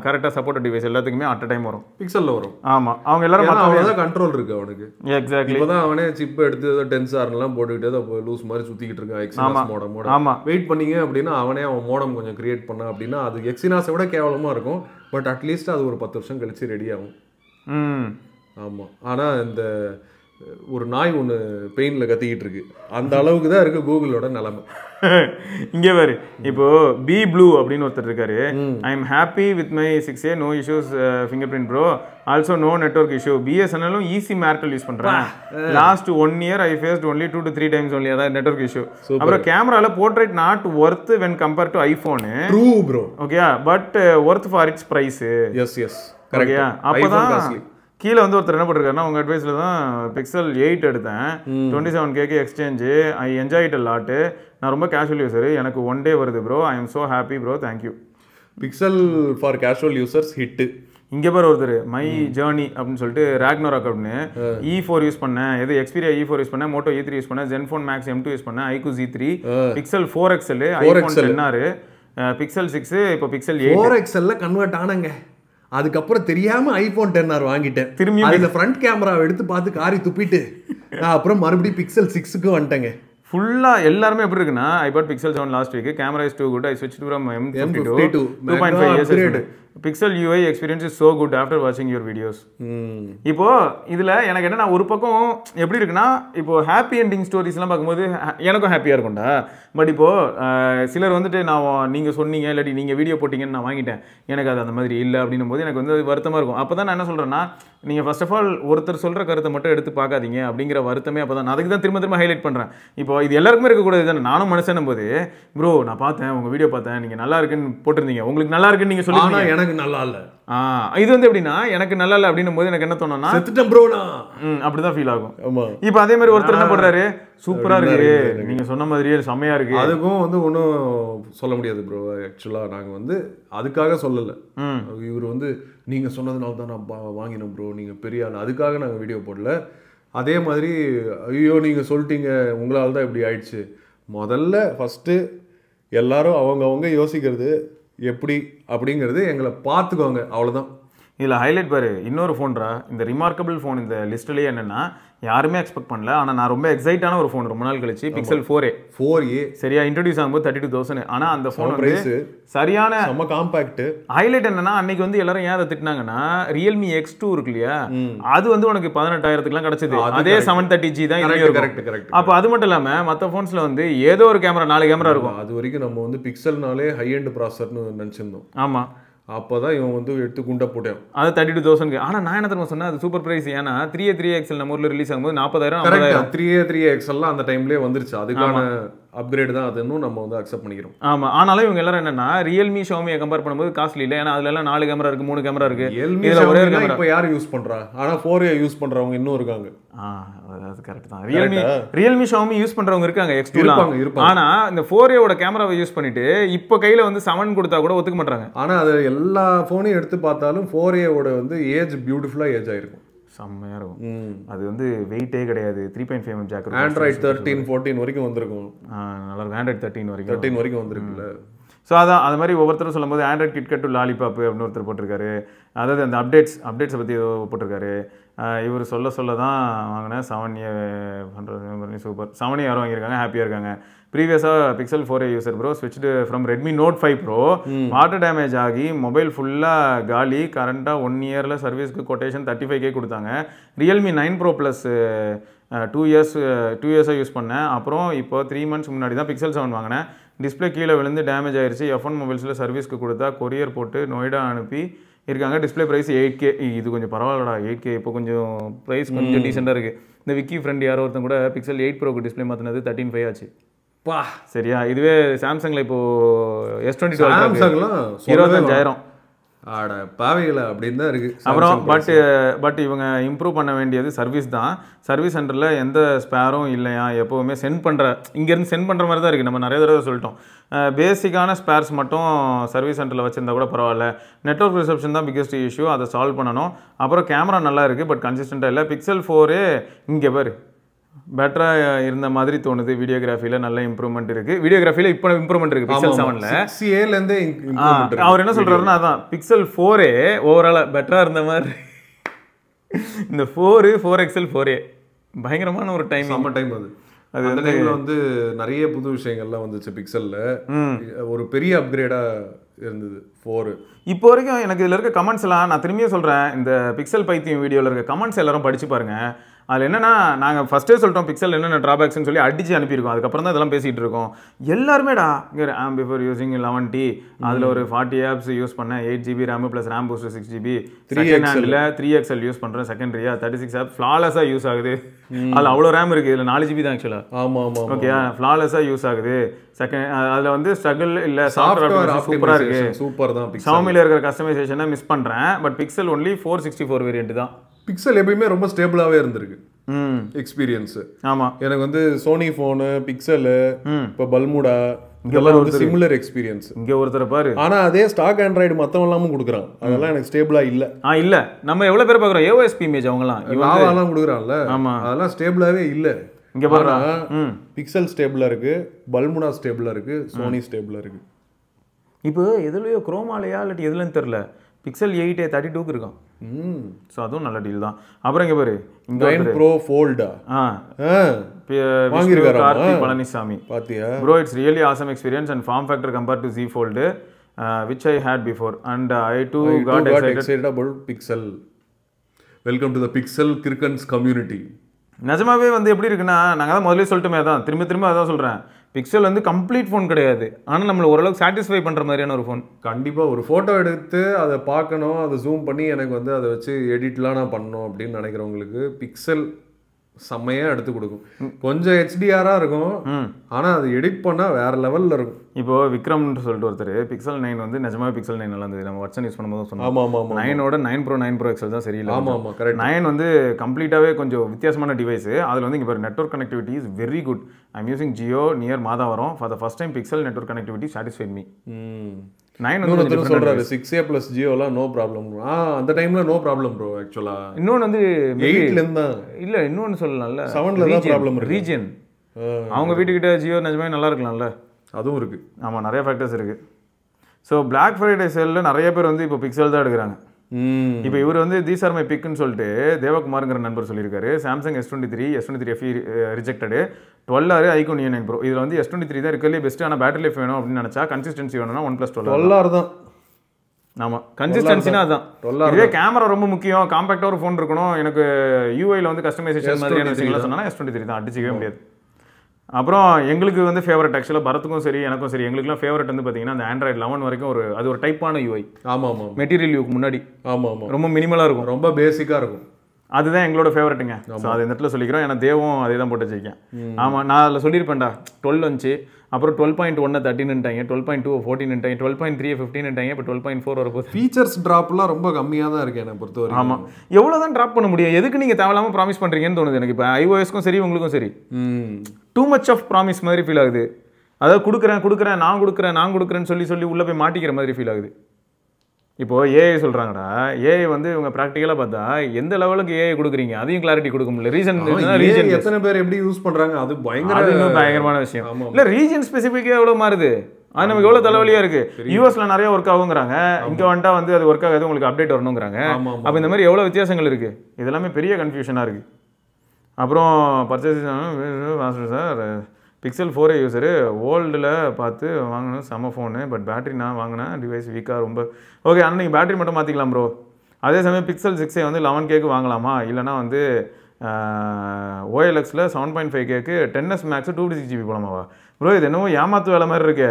கரெக்டாக சப்போர்ட்டட் டிவைஸ் எல்லாத்துக்குமே அட் டைம் வரும். பிக்சலில் வரும். ஆமாம். அவங்க எல்லாரும் அவ்வளோதான் கண்ட்ரோல் இருக்குது அவனுக்கு. எக்ஸாக்ட்லி. இப்போ தான் அவனே சிப் எடுத்து டென்சார்லாம் போட்டுக்கிட்டு அப்போ லூஸ் மாதிரி சுற்றிக்கிட்டு இருக்கான் எக்ஸினாஸ் மோடம். ஆமாம். வெயிட் பண்ணிங்க அப்படின்னா அவனே அவன் மோடம் கொஞ்சம் கிரியேட் பண்ணா அப்படின்னா அது எக்ஸினாஸை விட கேவலமாக இருக்கும். பட் அட்லீஸ்ட் அது ஒரு 10 வருஷம் கழிச்சு ரெடி ஆகும். ஆமாம். ஆனால் இந்த ஒரு நாய் ஒன்று பெயினில் கத்திக்கிட்டு இருக்கு, அந்த அளவுக்கு தான் இருக்குது கூகுளோட நிலைமை. இங்கே வேறு இப்போ பி ப்ளூ அப்படின்னு ஒருத்தர் இருக்காரு. I am happy with my 6A, no issues fingerprint bro, also no network issue, பிஎஸ்என்எல்லும் ஈஸி மேர்டல் யூஸ் பண்ணுறேன். Last 1 year I faced only 2 to 3 times only, அதாவது நெட்வொர்க் இஷ்யூ. அப்புறம் கேமராவில் portrait not worth when compare to iPhone. True bro. Okay, but worth for its price. Yes yes correct. அப்போதான் கீழே வந்து ஒருத்தர் என்ன பண்ணிருக்காருன்னா உங்கள் அட்வைஸில் தான் பிக்சல் 8 எடுத்தேன், 27K exchange, I enjoy it lot, நான் ரொம்ப கேஷுவல் யூஸர், எனக்கு 1 day வருது bro, I am so happy bro, thank you. Pixel for casual users hit. இங்கே பேர் ஒருத்தர் மை ஜேர்னி அப்படின்னு சொல்லிட்டு ராக்னராக் அப்படின்னு E4 யூஸ் பண்ணேன், எது எக்ஸ்பீரியா E4 யூஸ் பண்ணேன், மோட்டோ E3 யூஸ் பண்ணேன், ஜென்ஃபோன் மேக்ஸ் M2 யூஸ் பண்ணேன், iQOO Z3, Pixel 4XL, iPhone 10R, Pixel 6, இப்போ பிக்சல் 8. 4XL convert ஆனங்க. அதுக்கப்புறம் தெரியாம ஐபோன் 10R வாங்கிட்டேன். திரும்பி அதுல ஃப்ரண்ட் கேமராவை எடுத்து பார்த்து காரி துப்பிட்டு நான் அப்புறம் மறுபடியும் பிக்சல் 6க்கு வந்துட்டேங்க. ஃபுல்லாக எல்லாருமே எப்படி இருக்குன்னா I bought Pixel 7 last week, camera is too good, I ஸ்விட்ச் from M52 2.5 years. Pixel UI experience is so good after வாட்சிங் யுவர் வீடியோஸ். இப்போ இதில் எனக்கு என்ன ஒரு பக்கம் எப்படி இருக்குன்னா இப்போ ஹாப்பி எண்டிங் ஸ்டோரிஸ்லாம் பார்க்கும்போது எனக்கும் ஹாப்பியாக இருக்கும்டா. பட் இப்போது சிலர் வந்துட்டு நான் நீங்கள் சொன்னீங்க இல்லாட்டி நீங்கள் வீடியோ போட்டிங்கன்னு நான் வாங்கிட்டேன், எனக்கு அது அந்த மாதிரி இல்லை அப்படின்னும் போது எனக்கு வந்து வருத்தமாக இருக்கும். அப்போ தான் நான் என்ன சொல்கிறேன்னா நீங்கள் ஃபர்ஸ்ட் ஆஃப் ஆல் ஒருத்தர் சொல்கிற கருத்தை மட்டும் எடுத்து பார்க்காதீங்க அப்படிங்கிற வருத்தமே அப்போ தான். நான் அதுக்கு தான் திரும்ப திரும்ப ஹைலைட் பண்ணுறேன். இப்போ இது எல்லாருக்குமே இருக்கக்கூடாது தானே. நானும் மனுஷனும் போது ப்ரோ நான் பார்த்தேன் உங்கள் வீடியோ பார்த்தேன், நீங்கள் நல்லா இருக்குன்னு போட்டிருந்தீங்க, உங்களுக்கு நல்லா இருக்குன்னு நீங்கள் சொல்லுங்க, எனக்கு நல்லா இல்லை. இது வந்து எப்படின்னா எனக்கு நல்லா இல்லை அப்படின்னும் போது எனக்கு என்ன தோணும்னா அப்படிதான் ஃபீல் ஆகும். இப்போ அதே மாதிரி ஒருத்தர் என்ன பண்றாரு, சூப்பரா இருக்கு நீங்க சொன்ன மாதிரியே செம்மையா இருக்கு, அதுக்கும் வந்து ஒன்றும் சொல்ல முடியாது ப்ரோ. ஆக்சுவலா நாங்க வந்து அதுக்காக சொல்லலை, இவர் வந்து நீங்க சொன்னதுனால தான் நான் வாங்கினோம் ப்ரோ, நீங்க பெரிய ஆள், அதுக்காக நாங்கள் வீடியோ போடல. அதே மாதிரி ஐயோ நீங்க சொல்லிட்டீங்க உங்களால் தான் இப்படி ஆயிடுச்சு. முதல்ல ஃபர்ஸ்ட் எல்லாரும் அவங்க யோசிக்கிறது எப்படி அப்படிங்கிறது எங்களை பார்த்துக்கோங்க, அவ்வளோதான். இதில் ஹைலைட் பாரு இன்னொரு ஃபோன்ரா, இந்த ரிமார்க்கபிள் ஃபோன் இந்த லிஸ்ட்லேயே என்னென்னா யாருமே எக்ஸ்பெக்ட் பண்ணல, ஆனால் நான் ரொம்ப எக்ஸைட்டான ஒரு ஃபோன் ரொம்ப நாள் கழிச்சு பிக்சல் 4A சரியா இன்ட்ரடியூஸ் ஆகும்போது 32,000. ஆனால் அந்த ஃபோன் வந்து சரியான நம்ம காம்பாக்ட். ஹைலைட் என்னன்னா அன்னைக்கு வந்து எல்லாரும் ஏன் அதை திட்டினாங்கன்னா Realme X2 இருக்கு இல்லையா, அது வந்து உனக்கு 18,000க்குலாம் கிடைச்சது, அதே 730G தான் இருக்கும். அப்போ அது மட்டும் இல்லாமல் மற்ற ஃபோன்ஸில் வந்து ஏதோ ஒரு கேமரா 4 கேமரா இருக்கும். அது வரைக்கும் நம்ம வந்து பிக்சல்னாலே ஹை எண்ட் ப்ராசர்னு நினச்சிருந்தோம். ஆமாம், அப்போதான் இவன் வந்து எடுத்து குண்டை போட்டேன். அது 32,000. ஆனால் நான் என்ன தெரியுமா சொன்னேன், அது சூப்பர் பிரைஸ். ஏன்னா 3A3XL நம்ம ஊரில் ரிலீஸ் ஆகும்போது 40,000. 3A3XLலாம் அந்த டைம்லேயே வந்துருச்சு, அதுக்கான அப்கிரேட் தான் அது, இன்னும் நம்ம வந்து அக்செப்ட் பண்ணிக்கிறோம். ஆமாம், ஆனாலும் இவங்க எல்லாரும் என்னன்னா Realme Xiaomi கம்பேர் பண்ணும்போது காஸ்ட்லி இல்லை, ஏன்னா அதுல எல்லாம் 4 கேமரா இருக்கு 3 கேமரா இருக்கு. ஒரே கேமரா இப்போ யார் யூஸ் பண்றா, ஆனா 4A யூஸ் பண்றவங்க இன்னும் இருக்காங்க. அது கரெக்ட் தான். Realme Xiaomi யூஸ் பண்றவங்க இருக்காங்க, X2 ஆனா இந்த 4A கேமராவை யூஸ் பண்ணிட்டு இப்போ கையில வந்து 7 கொடுத்தா கூட ஒத்துக்க மாட்டாங்க. ஆனா அது எல்லா போனையும் எடுத்து பார்த்தாலும் 4A வந்து ஏஜ் பியூட்டிஃபுல்லா ஏஜ் ஆயிருக்கும், செம்மையா இருக்கும். அது வந்து வெயிட்டே கிடையாது, 3.5mm ஜாக். Android 13 14 வரைக்கும் வந்திருக்கும். நல்லா இருக்கும். Android 13 வரைக்கும் வந்திருக்குல்ல. ஸோ அதான் அது மாதிரி ஒவ்வொருத்தரும் சொல்லும்போது ஆண்ட்ராய்ட் கிட்கட் டு லாலிபாப் அப்படின்னு ஒருத்தர் போட்டிருக்காரு. அதாவது அந்த அப்டேட்ஸை பற்றி ஏதோ போட்டிருக்காரு. இவர் சொல்ல தான் வாங்கினேன் 7A 100 சூப்பர் 7A யாரும் வாங்கியிருக்காங்க, ஹாப்பியாக இருக்காங்க. ப்ரீவியஸாக pixel 4A user bro, switched from Redmi Note 5 Pro, water damage ஆகி மொபைல் ஃபுல்லாக காலி, கரண்ட்டாக 1 yearல சர்வீஸ்க்கு கொட்டேஷன் 35K கொடுத்தாங்க. Realme 9 Pro Plus 2 years use பண்ணேன். அப்புறம் இப்போ 3 months முன்னாடி தான் பிக்சல் 7 வாங்கினேன். டிஸ்பிளே கீழே விழுந்து டேமேஜ் ஆயிடுச்சு. F1 மொபைல்ஸில் சர்வீஸ்க்கு கொடுத்தா கொரியர் போட்டு நொய்டா அனுப்பி இருக்காங்க. Display price 8K. இது கொஞ்சம் பரவாயில்லடா 8K. இப்போ கொஞ்சம் ப்ரைஸ் கொஞ்சம் டீசெண்டாக இருக்குது. இந்த விக்கி ஃப்ரெண்ட் யாரோ ஒருத்தன் கூட பிக்சல் 8 ப்ரோக்கு டிஸ்பிளே மாற்றினது 13.5 ஆச்சு. பா சரியா? இதுவே சாம்சங்கில் இப்போது S22 சாம்சங்லாம் 25,000. ஆட பாவைகளை அப்படின்னு தான் இருக்குது. அப்புறம் பட் இவங்க இம்ப்ரூவ் பண்ண வேண்டியது சர்வீஸ் தான். சர்வீஸ் சென்டரில் எந்த ஸ்பேரும் இல்லையா, எப்போவுமே இங்கேருந்து சென்ட் பண்ணுற மாதிரி தான் இருக்குது. நம்ம நிறைய தடவை சொல்லிட்டோம். பேசிக்கான ஸ்பேர்ஸ் மட்டும் சர்வீஸ் சென்டரில் வச்சுருந்தா கூட பரவாயில்ல. நெட்வொர்க் ரிசப்ஷன் தான் பிக்கஸ்ட் இஷ்யூ, அதை சால்வ் பண்ணணும். அப்புறம் கேமரா நல்லா இருக்குது, பட் கன்சிஸ்டண்ட்டாக இல்லை. பிக்சல் 4 இங்கே பாரு பெட்டராக இருந்த மாதிரி தோணுது. வீடியோகிராஃபியில் நல்ல இம்ப்ரூவ்மெண்ட் இருக்குது. வீடியோகிராஃபியில் இப்போ இம்ப்ரூவ்மெண்ட் இருக்குது பிக்சல் 7ல். அவர் என்ன சொல்கிறாருன்னா அதான் பிக்சல் 4 ஓவராலாக பெட்டராக இருந்த மாதிரி. இந்த 4XL 4A பயங்கரமான ஒரு டைம் அது அந்த டைமில் வந்து நிறைய புது விஷயங்கள்லாம் வந்துச்சு. பிக்சலில் ஒரு பெரிய அப்கிரேடாக இருந்தது 4. இப்போ வரைக்கும் எனக்கு இதில் இருக்க கமெண்ட்ஸ் எல்லாம் நான் திரும்பியும் சொல்கிறேன். இந்த பிக்சல் பைத்தியம் வீடியோவில் இருக்க கமெண்ட்ஸ் எல்லாரும் படிச்சு பாருங்கள். அதில் என்னென்னா நாங்கள் ஃபஸ்ட்டே சொல்லிட்டோம் பிக்சல் என்னென்ன ட்ராபேக்ஸ்னு சொல்லி அடித்து அனுப்பியிருக்கோம். அதுக்கப்புறம் தான் இதெல்லாம் பேசிகிட்டு இருக்கோம். எல்லாருமேடா இங்கே ஆம் பிஃபோர் யூஸிங் 11T அதில் ஒரு 40 ஆப்ஸ் யூஸ் பண்ணேன். 8GB RAM plus RAM booster 6GB. 3XL use பண்ணுறேன் செகண்டரியா. 36 ஆப் ஃப்ளாலெஸ்ஸாக யூஸ் ஆகுது. அதில் அவ்வளோ RAM இருக்குது. இதில் 4GB தான் ஆக்சுவலாக. ஆமாம் ஓகே, ஃப்ளாலெஸ்ஸாக யூஸ் ஆகுது. அதில் வந்து ஸ்ட்ரகிள் இல்லை, சாஃப்ட்வேர் சூப்பராக இருக்குது. சூப்பர் தான். ஷாமியில் இருக்கிற கஸ்டமைசேஷனை மிஸ் பண்ணுறேன். பட் பிக்சல் ஒன்லி 464 வேரியன்ட் தான். பிக்சல் எப்பயுமே ரொம்ப ஸ்டேபிளாகவே இருந்திருக்கு எக்ஸ்பீரியன்ஸு. ஆமாம், எனக்கு வந்து சோனி ஃபோனு, பிக்சலு, இப்போ பல்முடா இதெல்லாம் வந்து சிமிலர் எக்ஸ்பீரியன்ஸ். இங்கே ஒருத்தர் பாரு. ஆனால் அதே ஸ்டாக் ஆண்ட்ராய்டு மற்றவங்களாமும் கொடுக்குறான். அதெல்லாம் எனக்கு ஸ்டேபிளாக இல்லை. இல்லை நம்ம எவ்வளோ பேர் பார்க்குறோம் AOSP இமேஜ் அவங்கலாம் இவெல்லாம் கொடுக்குறான்ல. ஆமாம், அதெல்லாம் ஸ்டேபிளாகவே இல்லை. இங்கே பாருங்க, பிக்சல் ஸ்டேபிளாக இருக்குது, பல்முடா ஸ்டேபிளாக இருக்குது, சோனி ஸ்டேபிளாக இருக்குது. இப்போ எதுலையோ குரோமாலையா இல்லாட்டி எதுலன்னு தெரில பிக்சல் 8 32க்கு இருக்கான். ஸோ அதுவும் நல்ல டீல் தான். அப்புறம் இங்கே பாரு, இங்கே 9 Pro Fold வாங்கியிருக்காரு கார்த்தி பழனிசாமி. பாத்தியா bro, it's really awesome experience and form factor compared to Z Fold which I had before and I too got excited about Pixel. Welcome to the Pixel Kirkans community. நிஜமாவே வந்து எப்படி இருக்குன்னா, நாங்கள் தான் முதல்ல சொல்லிட்டுமே தான், திரும்ப அதான் சொல்கிறேன். பிக்சல் வந்து கம்ப்ளீட் ஃபோன் கிடையாது, ஆனால் நம்மளை ஓரளவுக்கு சாட்டிஸ்ஃபை பண்ணுற மாதிரியான ஒரு ஃபோன். கண்டிப்பாக ஒரு ஃபோட்டோ எடுத்து அதை பார்க்கணும், அதை ஜூம் பண்ணி எனக்கு வந்து அதை வச்சு எடிட்லாம் நான் பண்ணணும் அப்படின்னு நினைக்கிறவங்களுக்கு பிக்சல் செம்மையாக எடுத்து கொடுக்கும். கொஞ்சம் HDR-ஆக இருக்கும், ஆனால் அது எடிட் பண்ணால் வேறு லெவலில் இருக்கும். இப்போது விக்ரம்னு சொல்லிட்டு ஒருத்தர் பிக்சல் 9 வந்து நிஜமாவே பிக்சல் 9 நல்லா இருந்தது. நம்ம வாட்சன் யூஸ் பண்ணும்போது சொன்னோம். ஆமாம் 9ஓட 9 Pro XL தான் சரியில்லை. ஆமாம் கரெக்ட். 9 வந்து கம்ப்ளீட்டாகவே கொஞ்சம் வித்தியாசமான டிவைஸு. அதில் வந்து இங்கே பாரு, network connectivity is very good. I am using Jio near Madhavaram. For the first time pixel network connectivity satisfied me. 9 வந்து சொல்கிறாரு 6A + ஜியோலாம் நோ ப்ராப்ளம். அந்த டைமில் நோ ப்ராப்ளம் ப்ரோ. ஆக்சுவலாக இன்னொன்று வந்து 8லேருந்து தான் இல்லை, இன்னொன்று சொல்லலாம்ல 7ல் தான் ப்ராப்ளம். ரீஜன் அவங்க வீட்டுக்கிட்ட ஜியோ நிஜமே நல்லா இருக்கலாம்ல, அதுவும் இருக்குது. ஆமாம், நிறைய ஃபேக்டர்ஸ் இருக்குது. ஸோ Black Friday சேலில் நிறைய பேர் வந்து இப்போ பிக்சல் தான் எடுக்கிறாங்க. இப்போ இவர் வந்து தீஸ் ஆர் மை பிக்னு சொல்லிட்டு தேவகுமார்ங்கிற நண்பர் சொல்லியிருக்காரு. Samsung S23 FE rejected, 12R icon E9 Pro. இதில் வந்து S23 தான் இருக்கிறதுலே பெஸ்ட்டு. ஆனால் பேட்டரி லைஃப் வேணும் அப்படின்னு நினச்சா, கன்சிஸ்டன்சி வேணும்னா OnePlus 12R தான். ஆமாம், கன்சிஸ்டன்சினா அதுதான். இதே கேமரா ரொம்ப முக்கியம், காம்பேக்டாக ஒரு ஃபோன் இருக்கணும், எனக்கு யூஐயில் வந்து கஸ்டமைசேஷன் மாதிரியான விஷயங்கள்லாம் சொன்னால் S23 தான், அடிச்சிக்கவே முடியாது. அப்புறம் எங்களுக்கு வந்து ஃபேவரட் ஆக்சுவலாக பரத்துக்கும் சரி எனக்கும் சரி, எங்களுக்குலாம் ஃபேவரட் வந்து பார்த்தீங்கன்னா அந்த Android 11 வரைக்கும் அது ஒரு டைப்பான UI. ஆமாம், மெட்டீரியல் யூக்கு முன்னாடி ரொம்ப மினிமலாக இருக்கும், ரொம்ப பேசிக்காக இருக்கும். அதுதான் எங்களோட ஃபேவரட்டுங்க. ஸோ அது இந்த இடத்துல சொல்லிக்கிறோம். ஏன்னா தேவும் அதே தான் போட்டு வச்சிருக்கேன். ஆமாம், நான் அதில் சொல்லியிருப்பேன்டா 12 வந்துச்சு, அப்புறம் 12.1 13ன்ட்டாங்க, 12.2 14ன்ட்டாங்க, 12.3 15ன்ட்டாங்க, இப்போ 12.4 வரப்போது. ஃபீச்சர்ஸ் ட்ராப்லாம் ரொம்ப கம்மியாக தான் இருக்குது எனக்கு பொறுத்தவரை. ஆமாம், எவ்வளோ தான் ட்ராப் பண்ண முடியும்? எதுக்கு நீங்கள் தேவையில்லாமல் ப்ராமிஸ் பண்ணுறீங்கன்னு தோணுது எனக்கு. இப்போ iOS-க்கும் சரி உங்களுக்கும் சரி டூ மச் ஆஃப் ப்ராமிஸ் மாதிரி ஃபீல் ஆகுது. அதாவது கொடுக்குறேன் நான் கொடுக்குறேன்னு சொல்லி உள்ளே போய் மாட்டிக்கிற மாதிரி ஃபீல் ஆகுது. இப்போது ஏஐ சொல்கிறாங்கடா, ஏஐ வந்து இவங்க ப்ராக்டிக்கலாக பார்த்தா எந்த லெவலுக்கு ஏஐ கொடுக்குறீங்க அதையும் கிளாரிட்டி கொடுக்க முடியல. ரீஜன் எத்தனை பேர் எப்படி யூஸ் பண்ணுறாங்க அது பயங்கரமான விஷயம். இல்லை, ரீஜன் ஸ்பெசிஃபிக்காக எவ்வளோ மாறுது, அது நமக்கு எவ்வளோ தலைவலியாக இருக்குது. யூஎஸ்ல நிறைய ஒர்க் ஆகுங்கிறாங்க, இங்கே வந்துட்டா வந்து அது ஒர்க் ஆகாது, உங்களுக்கு அப்டேட் வரணுங்கிறாங்க. அப்போ இந்த மாதிரி எவ்வளோ வித்தியாசங்கள் இருக்குது, இதெல்லாமே பெரிய கன்ஃபியூஷனாக இருக்குது. அப்புறம் purchase sir Pixel 4A user ஓல்டில் பார்த்து வாங்கணும், செம்ம ஃபோனு, பட் பேட்டரி நான் வாங்கினேன் டிவைஸ் வீக்காக ரொம்ப. ஓகே, ஆனால் நீங்கள் பேட்டரி மட்டும் மாற்றிக்கலாம் ப்ரோ. அதே சமயம் பிக்சல் 6A வந்து 11Kக்கு வாங்கலாமா, இல்லைனா வந்து OLX 7.5Kக்கு 10s Max 256GB போலாமாவா? ப்ரோ இது என்னவோ ஏமாத்து வேலை மாதிரி இருக்கு.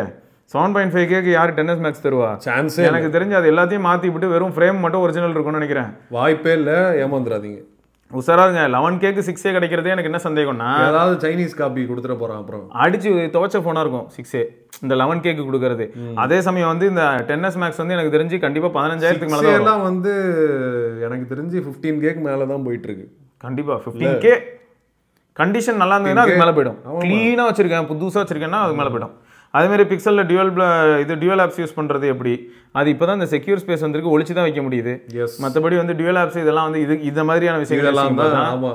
7.5K யார் 10s Max தருவா? சான்ஸே எனக்கு தெரிஞ்சு அது எல்லாத்தையும் மாற்றி விட்டு வெறும் ஃப்ரேம் மட்டும் ஒரிஜினல் இருக்கும்னு நினைக்கிறேன். வாய்ப்பே இல்லை, ஏமாந்துடாதீங்க. உசாராங்க 11Kக்கு 6A கிடைக்கிறதே எனக்கு என்ன சந்தேகம்னா, ஏதாவது சைனீஸ் காப்பி கொடுத்துட போறான், அப்புறம் அடிச்சு துவச்ச ஃபோனாக இருக்கும் 6A இந்த 11Kக்கு கொடுக்கறது. அதே சமயம் வந்து இந்த 10s Max வந்து எனக்கு தெரிஞ்சு கண்டிப்பாக 15,000க்கு மேலே தான் வந்து எனக்கு தெரிஞ்சு 15Kக்கு மேலே தான் போயிட்டு இருக்கு. கண்டிப்பாக 15K கண்டிஷன் நல்லா இருந்ததுன்னா அதுக்கு மேலே போயிடும். க்ளீனாக வச்சிருக்கேன், புதுசாக வச்சிருக்கேன்னா அதுக்கு மேலே போயிடும். அதேமாதிரி பிக்சலில் டியூவல் ஆப்ஸ் யூஸ் பண்ணுறது எப்படி, அது இப்போ தான் இந்த செக்யூர் ஸ்பேஸ் வந்துருக்கு, ஒழிச்சு தான் வைக்க முடியுது. மற்றபடி வந்து டியூவல் ஆப்ஸ் இதெல்லாம் வந்து இந்த மாதிரியான விஷயங்கள் தான்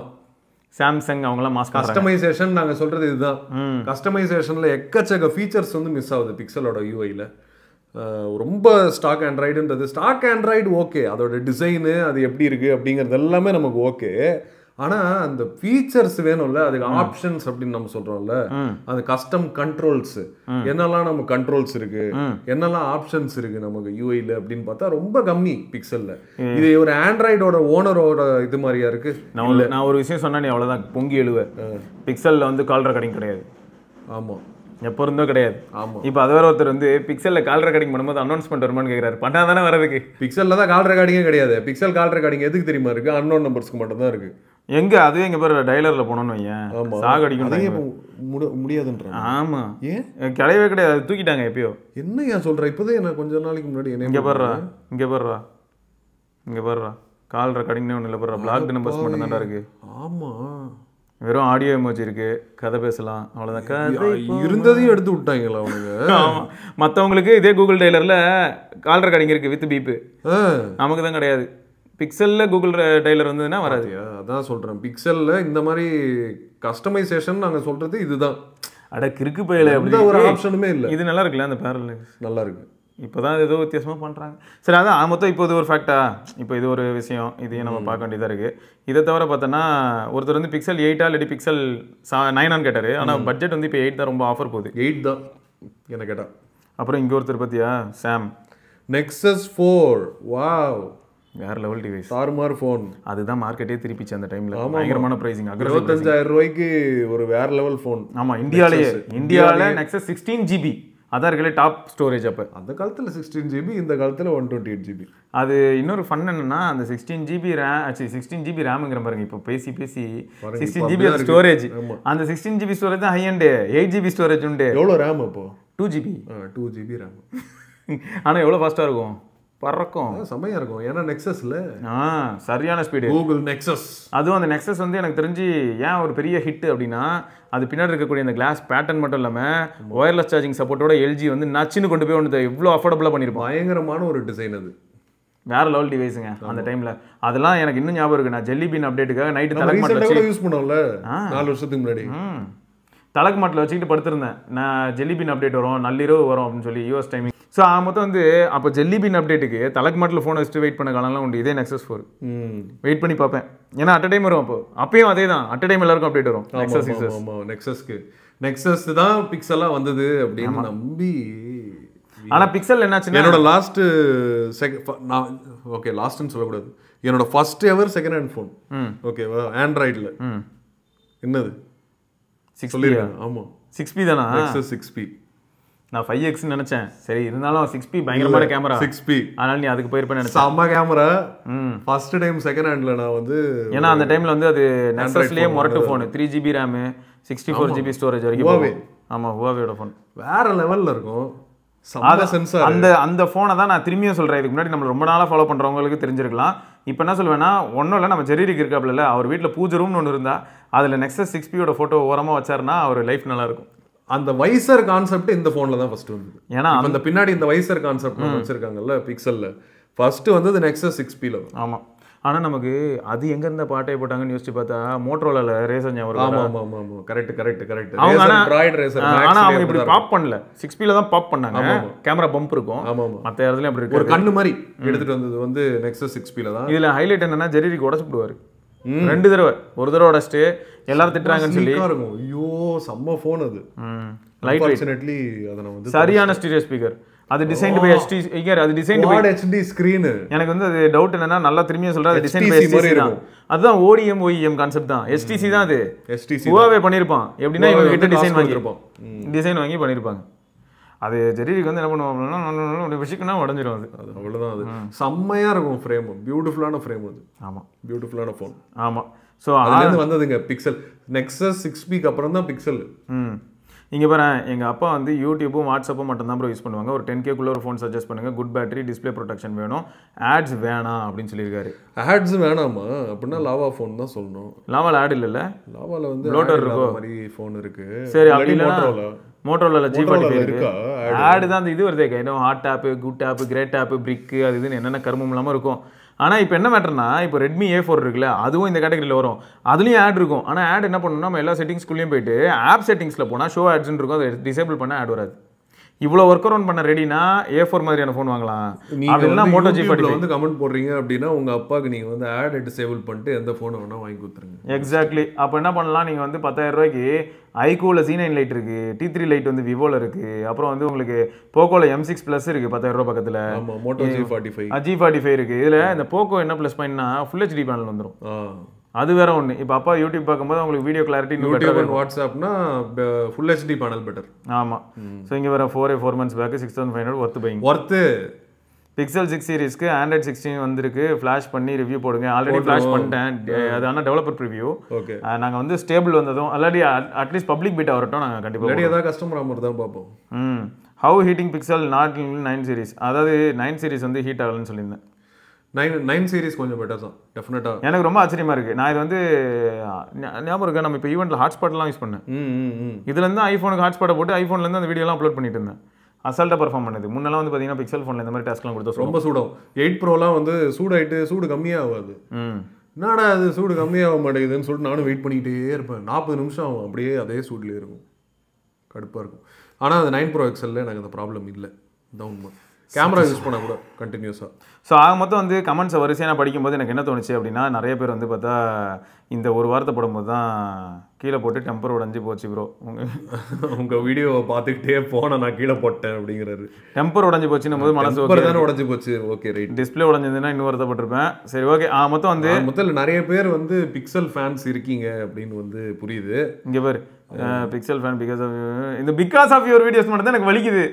சாம்சங் அவங்களாம் மாஸ்க். கஸ்டமைசேஷன் நாங்கள் சொல்கிறது இதுதான். கஸ்டமைசேஷனில் எக்கச்சக்க ஃபீச்சர்ஸ் வந்து மிஸ் ஆகுது பிக்சலோட யூஐயில். ரொம்ப ஸ்டாக் ஆண்ட்ராய்டுன்றது ஸ்டாக் ஆண்ட்ராய்டு ஓகே, அதோட டிசைனு அது எப்படி இருக்குது அப்படிங்கிறது எல்லாமே நமக்கு ஓகே. ஆனால் அந்த ஃபீச்சர்ஸ் வேணும்ல, அதுக்கு ஆப்ஷன்ஸ் அப்படின்னு நம்ம சொல்கிறோம்ல, அது கஸ்டம் கண்ட்ரோல்ஸ் என்னெல்லாம் நம்ம கண்ட்ரோல்ஸ் இருக்கு, என்னெல்லாம் ஆப்ஷன்ஸ் இருக்கு நமக்கு யூஐல அப்படின்னு பார்த்தா ரொம்ப கம்மி பிக்சல்ல. இது ஒரு ஆண்ட்ராய்டோட ஓனரோட இது மாதிரியா இருக்கு. நான் ஒரு விஷயம் சொன்னா நீ அவ்வளோதான் பொங்கி எழுவ. பிக்சல்ல வந்து கால் ரெக்கார்டிங் கிடையாது. ஆமாம், எப்போ இருந்தோ கிடையாது. இப்போ அது வேற ஒருத்தர் வந்து பிக்சல்ல கால் ரெக்கார்டிங் பண்ணும்போது அனௌன்ஸ்மெண்ட் வருமானு கேட்குறாரு. பண்ணா தானே வரதுக்கு. பிக்சல்ல தான் கால் ரெக்கார்டிங்கே கிடையாது. பிக்சல் கால் ரெக்கார்டிங் எதுக்கு தெரியுமா இருக்கு? அன்னோன் நம்பர்ஸ்க்கு மட்டும் தான் இருக்கு. எங்க அதுவே எங்க பேர் டயலர்ல போனோம்னு வையேன், சாகடிக்கும் முடியாதுன்றாங்க. ஆமா, ஏன் கிடையவே கிடையாது, தூக்கிட்டாங்க எப்பயோ. என்ன ஏன் சொல்ற? இப்போதான் எனக்கு கொஞ்ச நாளைக்கு முன்னாடி இங்க பாடுறா கால் ரெக்கார்டிங்னே ஒண்ணு இல்ல, பாடுறா பிளாக் நம்பர்ஸ் மட்டும் தான் இருக்கு. ஆமா, வெறும் ஆடியோ எமோஜி இருக்கு, கதை பேசலாம், அவ்வளவுதான். கதை இருந்ததையும் எடுத்து விட்டாங்களா அவனுங்க? மற்றவங்களுக்கு இதே கூகுள் டெய்லர்ல கால் ரெக்கார்டிங் இருக்கு வித் பீப்பு, நமக்கு தான் கிடையாது. பிக்சல்ல கூகுள் டெய்லர் வந்ததுன்னா வராது. அதான் சொல்றேன், பிக்சல்ல இந்த மாதிரி கஸ்டமைசேஷன் நாங்க சொல்றது இதுதான். அட கிறுக்கு பையில எந்த ஒரு ஆப்ஷனுமே இல்லை. இது நல்லா இருக்குல்ல, அந்த பேரல் நல்லா இருக்கு. இப்போதான் ஏதோ வித்தியாசமாக பண்ணுறாங்க. சரி, அதான் மொத்தம் இப்போ இது ஒரு ஃபேக்டா, இப்போ இது ஒரு விஷயம், இதையும் நம்ம பார்க்க வேண்டியதாக இருக்குது. இதை தவிர பார்த்தோன்னா ஒருத்தர் வந்து பிக்சல் 8 இல்லாட்டி பிக்சல் 9 கேட்டார். ஆனால் பட்ஜெட் வந்து இப்போ 8 தான், ரொம்ப ஆஃபர் போகுது. 8 தான் என்ன கேட்டா. அப்புறம் இங்கே ஒருத்தர் பார்த்தியா, சாம் Nexus 4, வாவ், வேற லெவல் டிவைஸ், தாறுமாறு ஃபோன். அதுதான் மார்க்கெட்டே திருப்பிச்சு அந்த டைமில். பயங்கரமான ப்ரைசிங், 25,000 ரூபாய்க்கு ஒரு வேற லெவல் ஃபோன். ஆமாம், இந்தியாவில் Nexus 16GB அதான் இருக்கல டாப் ஸ்டோரேஜ். அப்போ அந்த காலத்தில் 16GB, இந்த காலத்தில் 128GB. அது இன்னொரு ஃபன் என்னன்னா, அந்த 16GB ரேமுங்கிற பாருங்க, இப்போ பேசி 16GB ஸ்டோரேஜ். அந்த 16GB ஸ்டோரேஜ் தான் ஹை அண்ட் 8GB ஸ்டோரேஜ் உண்டு. எவ்வளோ ரேம் அப்போ? 2GB RAM. ஆனால் எவ்வளோ ஃபாஸ்ட்டாக இருக்கும், பறக்கும், செம்மையாக இருக்கும். ஏன்னா நெக்ஸஸ்ல சரியான ஸ்பீடு. கூகுள் நெக்ஸஸ், அதுவும் அந்த நெக்ஸஸ் வந்து எனக்கு தெரிஞ்சு ஏன் ஒரு பெரிய ஹிட் அப்படின்னா, அது பின்னாடி இருக்கக்கூடிய அந்த கிளாஸ் பேட்டர்ன் மட்டும் இல்லாமல் ஒயர்லெஸ் சார்ஜிங் சப்போர்ட்டோட எல்ஜி வந்து நச்சுன்னு கொண்டு போய் ஒன்று எவ்வளோ அஃபோர்டபுளாக பண்ணியிருப்போம். பயங்கரமான ஒரு டிசைன், அது வேற லெவல் டிவைஸுங்க அந்த டைமில். அதெல்லாம் எனக்கு இன்னும் ஞாபகம் இருக்கு. நான் ஜெல்லி பீன் அப்டேட்டுக்காக நைட்டு தலக்கு மாட்டில் யூஸ் பண்ணோம்ல 4 வருஷத்துக்கு முன்னாடி. தலக்கு மாட்டில் வச்சுக்கிட்டு படுத்திருந்தேன். நான் ஜெல்லி பீன் அப்டேட் வரும், நள்ளிரவு வரும் அப்படின்னு சொல்லி யூஎஸ் டைமிங். ஸோ மொத்தம் வந்து அப்போ ஜெல்லி பீன் அப்டேட்டுக்கு தலக்கு மாட்டில் ஃபோனை வச்சுட்டு வெயிட் பண்ண காலம்லாம் உண்டு. இதே Nexus 4 வெயிட் பண்ணி பார்ப்பேன். ஏன்னா அட் டைம் வரும். அப்பயும் அதே தான், அட் டைம் எல்லாருக்கும் அப்டேட் வரும். நெக்ஸஸ் தான் பிக்சலாக வந்தது அப்படின்னு நம்பி. ஆனால் பிக்சல் என்னாச்சுன்னா, என்னோட லாஸ்ட் ஓகே லாஸ்ட்னு சொல்லக்கூடாது, என்னோட first ever second hand phone ஓகேவா ஆண்ட்ராய்டில் என்னது 6P. ஆமாம் 6P தானா? Nexus 6P. நான் 5X நினைச்சேன். சரி, இருந்தாலும் 6P பயங்கரமான கேமரா. 6P அதனால நீ அதுக்கு போயிருப்பேன்னு நினைச்சேன். செம்ம கேமரா. ஃபர்ஸ்ட் டைம் செகண்ட் ஹேண்ட்ல நான் வந்து, ஏன்னா அந்த டைம்ல வந்து அது நெக்ஸஸ்லயே மொரட்டு phone, 3GB RAM 64GB storage வரைக்கும். ஆமா, Huawei ஃபோன் வேற லெவல்ல இருக்கும். அந்த ஃபோனை தான் நான் திரும்பியும் சொல்றேன். இதுக்கு முன்னாடி நம்ம ரொம்ப நாளா ஃபாலோ பண்றவங்களுக்கு தெரிஞ்சிருக்கலாம். இப்போ என்ன சொல்லுவேன்னா, ஒன்றும் இல்லை, நம்ம ஜெரிக்கு இருக்காப்புல, அவர் வீட்டில் பூஜை ரூம்னு ஒன்று இருந்தா அதில் Nexus 6P ஃபோட்டோ ஓரமாக வச்சாருன்னா அவர் லைஃப் நல்லா இருக்கும். அந்த வைசர் கான்செப்ட் இந்த ஃபோனில் தான் ஃபர்ஸ்ட் வந்தது. ஏன்னா அந்த பின்னாடி இந்த வைசர் கான்செப்ட் வச்சிருக்காங்கல்ல பிக்சல்ல, ஃபர்ஸ்ட் வந்தது Nexus 6Pல. ஆமாம். ஆனால் நமக்கு அது எங்க இருந்த பாட்டை போட்டாங்கன்னு யோசிச்சு பார்த்தா மோட்டரோலால ரேசர் ஞாபகம். ஆமா கரெக்ட். ஆனா அவங்க இப்படி பாப் பண்ணல, 6Pல தான் பாப் பண்ணாங்க. கேமரா பம்ப் இருக்கும். மற்ற இடத்துல அப்படி இருக்கு. ஒரு கண்ணு மாதிரி எடுத்துட்டு வந்தது வந்து Nexus 6Pல தான். இதுல ஹைலைட் என்னன்னா, ஜெரிக்கு உடச்சு போடுவாரு 2 தடவை. ஒரு தடவை உடச்சிட்டு எல்லாரும் திட்டுறாங்கன்னு சொல்லி. ஐயோ செம்ம ஃபோன் அது. லைட் வெயிட், அதை நான் வந்து சரியான ஸ்டீரியோ ஸ்பீக்கர். அது டிசைன்டு பை HTC. இங்க அது designed by Quad HD screen. எனக்கு வந்து அது டவுட் என்னன்னா நல்லா திரும்பியும் சொல்றேன், அது டிசைன் பை HTC தான். அதுதான் ODM OEM கான்செப்ட் தான். HTC தான் அது. HTC Huawei பண்ணிருப்பான். எப்படின்னா இவங்க கிட்ட டிசைன் வாங்கி பண்ணிருப்பாங்க. அது ஜெரிக்கு வந்து என்ன பண்ணுவாங்கன்னா அப்படி விஷயம்னா உடஞ்சிரும். அது அவ்வளவுதான். அது செம்மையா இருக்கும் ஃப்ரேம், பியூட்டிஃபுல்லான ஃப்ரேம் அது. ஆமா, பியூட்டிஃபுல்லான ஃபோன். ஆமா. ஸோ அதுலேருந்து வந்ததுங்க பிக்சல். Nexus 6P அப்புறம் தான் பிக்சல். இங்கே பாரு, எங்கள் அப்பா வந்து யூடியூப்பும் வாட்ஸ்அப்பும் மட்டும் தான் ப்ரோ யூஸ் பண்ணுவாங்க. ஒரு 10K ஒரு ஃபோன் சஜஸ்ட் பண்ணுங்க, குட் பேட்டரி, டிஸ்பிளே ப்ரொடெக்ஷன் வேணும், ஆட்ஸ் வேணாம் அப்படின்னு சொல்லியிருக்காரு. ஆட்ஸ் வேணாமா அப்படின்னா லாவா ஃபோன் தான் சொல்லணும். லாவால ஆட் இல்லைல்ல, லாவால வந்து ப்ளோட்டர் இருக்கோ மாதிரி ஃபோன் இருக்கு. சரி, அப்படி இல்லைன்னா மோட்டோரோல G45 இருக்கு. ஆடு தான் அந்த இது வருதே, இன்னும் ஹாட் ஆப்பு, குட் ஆப்பு, கிரேட் ஆப்பு, பிரிக்கு, அது இதுன்னு என்னென்ன கருமம் இல்லாமல் இருக்கும். ஆனால் இப்போ என்ன மேட்டர்னா, இப்போ Redmi A4 இருக்குல்ல, அதுவும் இந்த கேட்டகரியில் வரும். அதுலேயும் ஆட் இருக்கும். ஆனால் ஆட் என்ன பண்ணணும்னா, நம்ம எல்லா செட்டிங்ஸ்குள்ளேயும் போயிட்டு ஆப் செட்டிங்ஸில் போனால் ஷோ ஆட்ஸ்ன்னு இருக்கும், அதை டிசேபிள் பண்ண ஆட் வராது. இவ்வளோ ஒர்க் அரவுண்ட் பண்ண ரெடினா A4 மாதிரியான ஃபோன் வாங்கலாம். அப்படின்னா Moto G45 வந்து கமெண்ட் போடுறீங்க அப்படின்னா உங்க அப்பாவுக்கு நீங்க வந்து ஆட் டிசேபிள் பண்ணிட்டு எந்த ஃபோனை வேணா வாங்கி கொடுத்துருங்க. எக்ஸாக்ட்லி. அப்போ என்ன பண்ணலாம், நீங்கள் வந்து 10,000 ரூபாய்க்கு ஐக்கூல C9 லைட் இருக்கு, T3 லைட் வந்து விவோல இருக்கு, அப்புறம் வந்து உங்களுக்கு போக்கோல M6 Plus இருக்கு 10,000 ரூபாய் பக்கத்தில். ஆமா, Moto G45 இருக்கு. இதில் இந்த போக்கோ என்ன ப்ளஸ் பாயிண்ட்னா ஃபுல் HD பேனல் வந்துடும். அது வேற ஒன்று. இப்போ அப்பா யூடியூப் பார்க்கும்போது உங்களுக்கு வீடியோ கிளாரிட்டி யூடியூப் அண்ட் வாட்ஸ்அப்னா ஃபுல் HD பேனல் பெட்டர். ஆமாம். ஸோ இங்கே வேற 4 months back 6500 worth buying. Worth. Pixel 6 சீரிஸ்க்கு Android 16 வந்திருக்கு. ஃப்ளாஷ் பண்ணி ரிவ்யூ போடுங்க. ஆல்ரெடி ஃப்ளாஷ் பண்ணிட்டேன். அது ஆனால் டெவலப்பர் ப்ரிவ்யூ. ஓகே, நாங்கள் வந்து ஸ்டேபிள் வந்ததும் ஆல்ரெடி அட்லீஸ்ட் பப்ளிக் பீட்டா வரட்டும், நாங்கள் கண்டிப்பாக ஏதாவது கஸ்டமர் ஆமர் தான் பார்ப்போம். How heating pixel not 9 series, அதாவது 9 சீரிஸ் வந்து ஹீட் ஆகலன்னு சொல்லியிருந்தேன். 9 சீரிஸ் கொஞ்சம் பெட்டர் தான் டெஃபினட்டாக. எனக்கு ரொம்ப ஆச்சரியமா இருக்குது. நான் இது வந்து ஞாபகம் இருக்கா, நம்ம இப்போ ஈவெண்ட்டில் ஹாட்ஸ்பாட்லாம் யூஸ் பண்ணேன். இதுலேருந்து ஐஃபோனுக்கு ஹாட்ஸ்பாட்டை போட்டு ஐஃபோன்லேருந்து அந்த வீடியோலாம் அப்லோட் பண்ணிட்டு இருந்தேன். அசால்ட்டாக பர்ஃபார்ம் பண்ணுது. முன்னெல்லாம் வந்து பார்த்தீங்கன்னா பிக்சல் ஃபோனில் இந்த மாதிரி டாஸ்க்லாம் கொடுத்தா ரொம்ப சூடும். 8 ப்ரோலாம் வந்து சூடாயிட்டு சூடு கம்மியாகாது. என்னடா அது சூடு கம்மியாக மாட்டேங்குதுன்னு சொல்லிட்டு நானும் வெயிட் பண்ணிக்கிட்டே இருப்பேன். 40 நிமிஷம் ஆகும், அப்படியே அதே சூட்லேயே இருக்கும், கடுப்பாக இருக்கும். ஆனால் அது 9 Pro XL எனக்கு அந்த ப்ராப்ளம் இல்லை. இதான் உண்மை. கேமரா யூஸ் பண்ண கூட கண்டினியூஸாக. ஸோ ஆக மொத்தம் வந்து கமெண்ட்ஸை வரிசையாக நான் படிக்கும்போது எனக்கு என்ன தோணுச்சு அப்படின்னா, நிறைய பேர் வந்து பார்த்தா இந்த ஒரு வாரத்தை போடும்போது தான் கீழே போட்டு டெம்பர் உடஞ்சி போச்சு ப்ரோ, உங்கள் வீடியோவை பார்த்துக்கிட்டே போன நான் கீழே போட்டேன் அப்படிங்கிறாரு. டெம்பர் உடஞ்சி போச்சுன்னு போது மனசு தானே உடஞ்சி போச்சு. Okay, right. டிஸ்பிளே உடஞ்சதுன்னா இன்னும் வருத்தப்பட்டிருப்பேன். சரி, ஓகே. மொத்தம் வந்து மொத்தத்தில் நிறைய பேர் வந்து பிக்சல் ஃபேன்ஸ் இருக்கீங்க அப்படின்னு வந்து புரியுது. இங்கே பேர் Pixel fan because of your videos மட்டும் தான் எனக்கு வலிக்குது.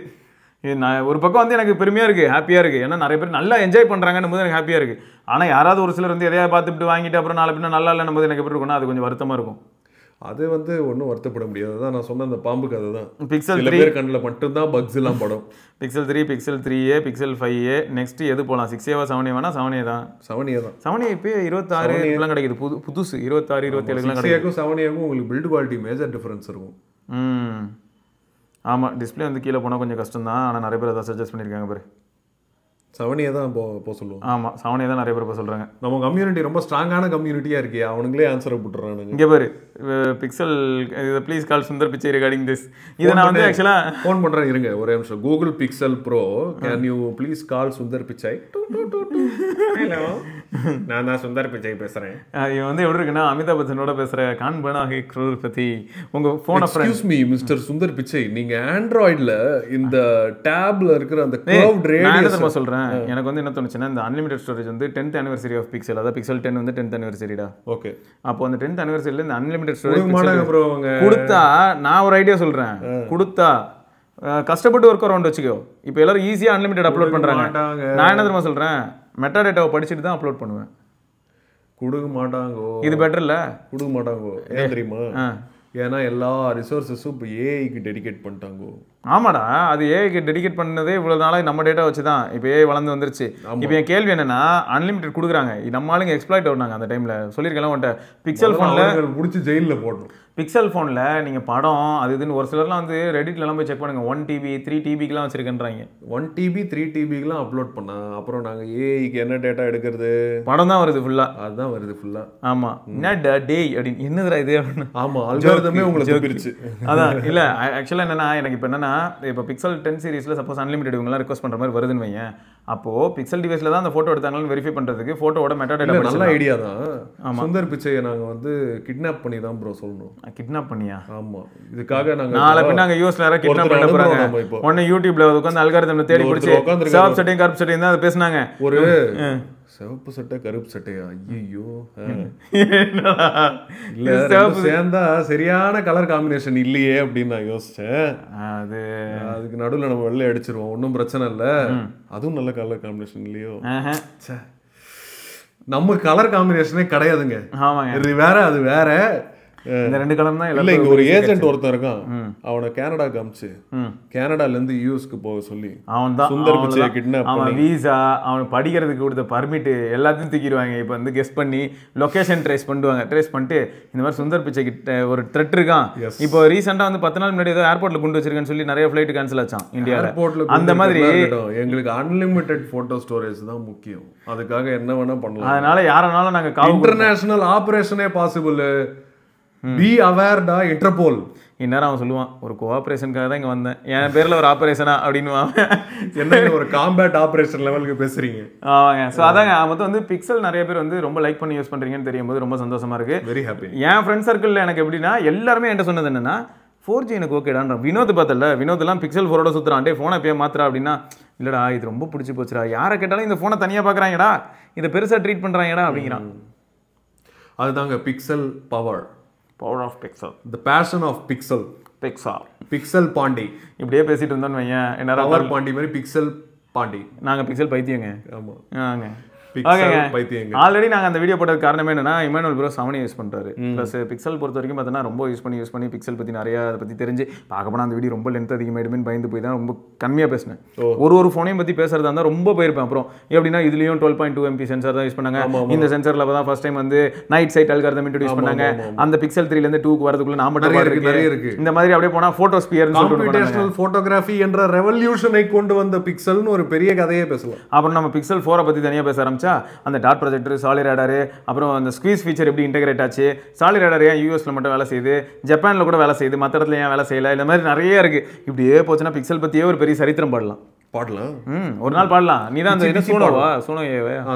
நான் ஒரு பக்கம் வந்து எனக்கு பெருமையாக இருக்குது, ஹாப்பியாக இருக்குது. ஏன்னா நிறைய பேர் நல்லா என்ஜாய் பண்ணுறாங்கன்னு போது எனக்கு ஹாப்பியாக இருக்குது. ஆனால் யாராவது ஒரு சிலர் வந்து எதையாவது பார்த்துட்டு வாங்கிட்டு அப்புறம் நாளை பின்ன நல்லா இல்லைன்னு போது எனக்கு எப்படி இருக்கும்னா அது கொஞ்சம் வருத்தமாக இருக்கும். அது வந்து ஒன்றும் வருத்தப்பட முடியாது. தான் நான் சொன்ன அந்த பாம்பு கதை தான். பிக்சல் 3 கண்ணில் மட்டும்தான் பக்ஸ் எல்லாம் படம். Pixel 3, Pixel 3a, Pixel 5a, next எது போகலாம்? 6a 7a வேணா? 7a தான். 7a இப்போ 26 இப்பெல்லாம் கிடைக்குது, புதுசு 26 27 கிடைக்குது. 7a உங்களுக்கு பில்ட் குவாலிட்டி மேஜர் டிஃபரன்ஸ் இருக்கும். ஆமாம், டிஸ்பிளே வந்து கீழே போனால் கொஞ்சம் கஷ்டம் தான். ஆனால் நிறைய பேர் அதை சஜஸ்ட் பண்ணியிருக்காங்க பாரு. 7a தான் போக சொல்லுவோம். ஆமாம், 7a தான் நிறைய பேர் இப்போ சொல்கிறாங்க. நம்ம கம்யூனிட்டி ரொம்ப ஸ்ட்ராங்கான கம்யூனிட்டியாக இருக்கே, அவனுங்களே ஆன்சரை போட்டுறானுங்க. இங்கே பாரு, pixel please call Sundar Pichai regarding this. இதை நான் வந்து ஆக்சுவலாக ஃபோன் பண்ணுறேன், இருங்க ஒரே நிமிஷம். Google pixel bro, can you please call Sundar Pichai? Hello, நான் தான் சுந்தர் பிச்சை பேசுகிறேன். இவன் வந்து எப்படி இருக்குன்னா, அமிதாப் பச்சனோட பேசுகிற கான்பனா க்ரூர் பற்றி உங்கள் ஃபோனை excuse me mister Sundar Pichai, நீங்கள் ஆண்ட்ராய்டில் இந்த டேப்ல இருக்கிற அந்த க்ளவுட் ரேடியஸ் சொல்கிறேன். எனக்கு வந்து என்ன தோணுச்சுன்னா, இந்த அன்லிமிட்டட் ஸ்டோரேஜ் வந்து 10th anniversary ஆஃப் பிக்சல், அதாவது பிக்சல் 10 வந்து 10th anniversary-டா. ஓகே, அப்போ அந்த 10th anniversary-ல இந்த அன்லிமிட்டட் ஸ்டோரேஜ் கொடுத்தா, நான் ஒரு ஐடியா சொல்கிறேன், கொடுத்தா கஷ்டப்பட்டு ஒர்க் அரவுண்ட் வச்சுக்கோ. இப்போ எல்லாரும் ஈஸியாக அன்லிமிட்டட் அப்லோட் பண்ணுறாங்க. நான் என்ன தெரியுமா சொல்கிறேன், மெட்டா டேட்டாவை படிச்சுட்டு தான் அப்லோட் பண்ணுவேன். கொடுக்க மாட்டாங்கோ. இது பெட்டர் இல்லை? கொடுக்க மாட்டாங்கோ. ஏன் தெரியுமா? ஏன்னா எல்லா ரிசோர்ஸஸும் இப்போ ஏஐக்கு டெடிகேட் பண்ணிட்டாங்கோ. ஆமாடா, அது ஏஐக்கு டெடிகேட் பண்ணதே இவ்வளோ நாளாக நம்ம டேட்டா வச்சு தான். இப்போ ஏஐ வளர்ந்து வந்துருச்சு. இப்போ என் கேள்வி என்னன்னா, அன்லிமிட்டட் கொடுக்குறாங்க, நம்ம ஆளுங்க எக்ஸ்ப்ளாய்ட் ஆகுனாங்க. அந்த டைமில் சொல்லியிருக்கலாம் உன்ட்ட, பிக்சல் ஃபோனில் முடிச்சு ஜெயிலில் போடணும். பிக்சல் ஃபோனில் நீங்கள் படம் அது இதுன்னு ஒரு சிலர்லாம் வந்து ரெடிட்லலாம் போய் செக் பண்ணுங்கள், 1TB 3TBக்கெலாம் வச்சுருக்கேன்றாங்க. 1TB 3TBக்கெலாம் அப்லோட் பண்ணால் அப்புறம் நாங்கள் ஏஐக்கு என்ன டேட்டா எடுக்கிறது? படம் தான் வருது ஃபுல்லாக. அதுதான் வருது ஃபுல்லாக. ஆமாம், என்ன டே அப்படின்னு என்னதுடா இது அப்படின்னு. ஆமாம், அல்காரிதமே உங்களுக்கு பிரிச்சு. அதான் இல்லை, ஆக்சுவலாக என்னன்னா, எனக்கு இப்போ என்னன்னா, இப்போ பிக்சல் 10 சீரிஸில் சப்போஸ் அன்லிமிட்டட் இவங்களாம் ரிக்வஸ்ட் பண்ணுற மாதிரி வருதுன்னு வைங்க, அப்போது பிக்சல் டிவைஸில் தான் அந்த ஃபோட்டோ எடுத்தாங்கன்னு வெரிஃபை பண்ணுறதுக்கு ஃபோட்டோவோட மெட்டா டேட்டா. நல்ல ஐடியா தான். சுந்தர் பிச்சையை நாங்கள் வந்து கிட்னாப் பண்ணி தான் ப்ரோ சொல்லணும். கிட்னாப் பண்ணியா? ஆமா, இதுக்காக நாளை பின்ன அங்க யூஎஸ்ல யாரா கிட்னாப் பண்ண போறாங்க. உடனே யூடியூப்ல உட்கார்ந்து அல்காரிதம்ல தேடி பிடிச்சு சிவப்பு சட்டையும் கருப்பு சட்டையும் தான் பேசுனாங்க. ஒரு சிவப்பு சட்டை கருப்பு சட்டையா? ஐயோ, இல்ல சேர்ந்தா சரியான கலர் காம்பினேஷன் இல்லையே அப்படின்னு நான் யோசிச்சேன். அதுக்கு நடுவில் நம்ம வெள்ளை அடிச்சிருவோம், ஒன்றும் பிரச்சனை இல்லை. அதுவும் நல்ல கலர் காம்பினேஷன் இல்லையோ? நம்ம கலர் காம்பினேஷனே கிடையாதுங்க. இது வேற, அது வேற. இந்த ரெண்டு கலர் தான் இல்ல. இங்க ஒரு ஏஜென்ட் ஒருத்தன் இருக்கான், அவனை கனடா காமிச்சு கனடால இருந்து யூஎஸ்க்கு போக சொல்லி அவன் தான் சுந்தர் பிச்சையை கிட்னாப் பண்ணி அவன் வீசா, அவன் படிக்கிறதுக்கு கொடுத்த பர்மிட் எல்லாத்தையும் தூக்கிடுவாங்க. இப்போ வந்து கெஸ் பண்ணி லொகேஷன் ட்ரேஸ் பண்ணுவாங்க. ட்ரேஸ் பண்ணிட்டு இந்த மாதிரி சுந்தர் பிச்சை கிட்ட ஒரு த்ரெட் இருக்கான். இப்போ ரீசெண்டா வந்து 10 நாள் முன்னாடி ஏதோ ஏர்போர்ட்ல குண்டு வச்சிருக்கேன்னு சொல்லி நிறைய ஃபிளைட் கேன்சல் ஆச்சான் இந்தியாவில். அந்த மாதிரி எங்களுக்கு அன்லிமிட்டெட் போட்டோ ஸ்டோரேஜ் தான் முக்கியம். அதுக்காக என்ன வேணா பண்ணலாம். அதனால யாரனாலும் நாங்க இன்டர்நேஷனல் ஆபரேஷனே பாசிபிள். பி அவேர்டா இன்டர்போல். இந்நேரம் அவன் சொல்லுவான், ஒரு கோஆபரேஷனுக்காக தான் இங்கே வந்தேன், என் பேரில் ஒரு ஆப்ரேஷனா அப்படின்னுவான். என்ன ஒரு காம்பேட் ஆப்ரேஷன் லெவலுக்கு பேசுறீங்க? ஆமாங்க. ஸோ அதாங்க மொத்தம் வந்து பிக்சல் நிறைய பேர் வந்து ரொம்ப லைக் பண்ணி யூஸ் பண்ணுறீங்கன்னு தெரியும் போது ரொம்ப சந்தோஷமா இருக்கு. Very happy. என் ஃப்ரெண்ட் சர்க்கிளில் எனக்கு எப்படின்னா எல்லாருமே என்கிட்ட சொன்னது என்னன்னா 4G எனக்கு ஓகேடான்ற. வினோத் பார்த்தல, வினோத்லாம் பிக்சல் 4ஓட சுற்றுறான். டே ஃபோனை எப்போ மாத்திரா அப்படின்னா, இல்லைடா இது ரொம்ப பிடிச்சி போச்சுடா, யாரை கேட்டாலும் இந்த ஃபோனை தனியாக பார்க்குறாங்கடா, இதை பெருசாக ட்ரீட் பண்ணுறாங்கடா அப்படிங்கிறான். அதுதாங்க Pixel power. Power of Pixel, the passion of Pixel. Pixel Pandi. இப்படியே பேசிட்டு இருந்தோன்னு வையன், என்ன பவர் பாண்டி மாதிரி பிக்சல் பாண்டி. நாங்கள் பிக்சல் பைத்தியங்க. ஆமாம். ஆல்ரெடி நாங்கள் அந்த வீடியோ போட்டது காரணமே என்னன்னா, இமானுவல் ப்ரோ 7 யூஸ் பண்ணுறாரு. ப்ளஸ் பிக்சல் பொறுத்த வரைக்கும் பார்த்தோன்னா ரொம்ப யூஸ் பண்ணி பிக்சல் பற்றி நிறையா அதை பற்றி தெரிஞ்சு பார்க்க போனால் அந்த வீடியோ ரொம்ப லென்த் அதிகமாகிடுமே பயந்து போய் தான் ரொம்ப கம்மியாக பேசினேன். ஒரு ஃபோனையும் பற்றி பேசுறதா இருந்தால் ரொம்ப போயிருப்பேன். அப்புறம் எப்படின்னா இதுலேயும் 12.2 MP சென்சார் தான் யூஸ் பண்ணாங்க. இந்த சென்சாரில் தான் ஃபர்ஸ்ட் டைம் வந்து நைட் சைட் அல்காரிதம் இன்ட்ரோடியூஸ் பண்ணாங்க. அந்த பிக்சல் 3லேருந்து 2க்கு வரதுக்குள்ள நான் மட்டும் இருக்கு. இந்த மாதிரி அப்படியே போனால் ஃபோட்டோ ஸ்பியர் கம்ப்யூட்டேஷனல் ஃபோட்டோகிராஃபி என்ற ரெவல்யூஷனை கொண்டு வந்த பிக்சல்னு ஒரு பெரிய கதையே பேசலாம். அப்புறம் நம்ம பிக்சல் 4 பற்றி தனியாக பேச ஆரம்பிச்சா, அந்த டாட் ப்ரொஜெக்டர், சாலிட் ரேடார், அப்புறம் அந்த ஸ்குவீஸ் ஃபீச்சர் எப்படி இன்டெகிரேட் ஆச்சு, சாலிட் ரேடார் ஏன் யூஎஸ்ல மட்டும் வேலை செய்யுது, ஜப்பான்ல கூட வேலை செய்யுது, மற்ற இடத்துல ஏன் வேலை செய்யல, இந்த மாதிரி நிறைய இருக்கு. இப்படியே போச்சுன்னா பிக்சல் பற்றியே ஒரு பெரிய சரித்திரம் பாடலாம். ஒரு நாள் பாடலாம். நீ தான் அந்த சூனோவா?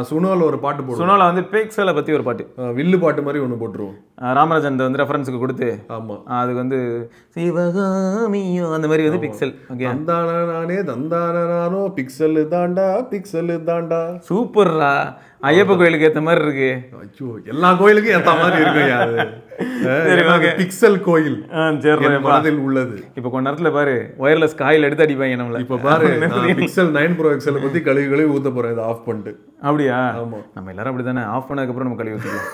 சூனோல ஒரு பாட்டு போடு. சூனோல வந்து பிக்சலை பத்தி ஒரு பாட்டு, வில்லு பாட்டு மாதிரி ஒன்று போட்டுருவோம். ராமராஜன் வந்து ரெஃபரன்ஸுக்கு கொடுத்து, ஆமா அதுக்கு வந்து சிவகாமியோ அந்த மாதிரி வந்து பிக்சல். ஓகே, தந்தானா நானே தந்தானா நானோ பிக்சல் தாண்டா பிக்சல் தாண்டா. சூப்பர்ரா. ஐயப்ப கோயிலுக்கு ஏற்ற மாதிரி இருக்கு. ஐயோ, எல்லா கோயிலுக்கும் ஏற்ற மாதிரி இருக்கு. பிக்சல் கோயில் மனதில் உள்ளது. இப்ப கொஞ்ச நேரத்துல பாரு வயர்லெஸ் காயில் எடுத்து அடிப்பாங்க நம்மள. இப்ப பாரு பிக்சல் 9 Pro XL பத்தி கழுவி ஊத்த போறேன். இதை ஆஃப் பண்ணிட்டு. அப்படியா? நம்ம எல்லாரும் அப்படித்தானே. ஆஃப் பண்ணதுக்கு அப்புறம் நம்ம கழுவி ஊத்திக்கலாம்.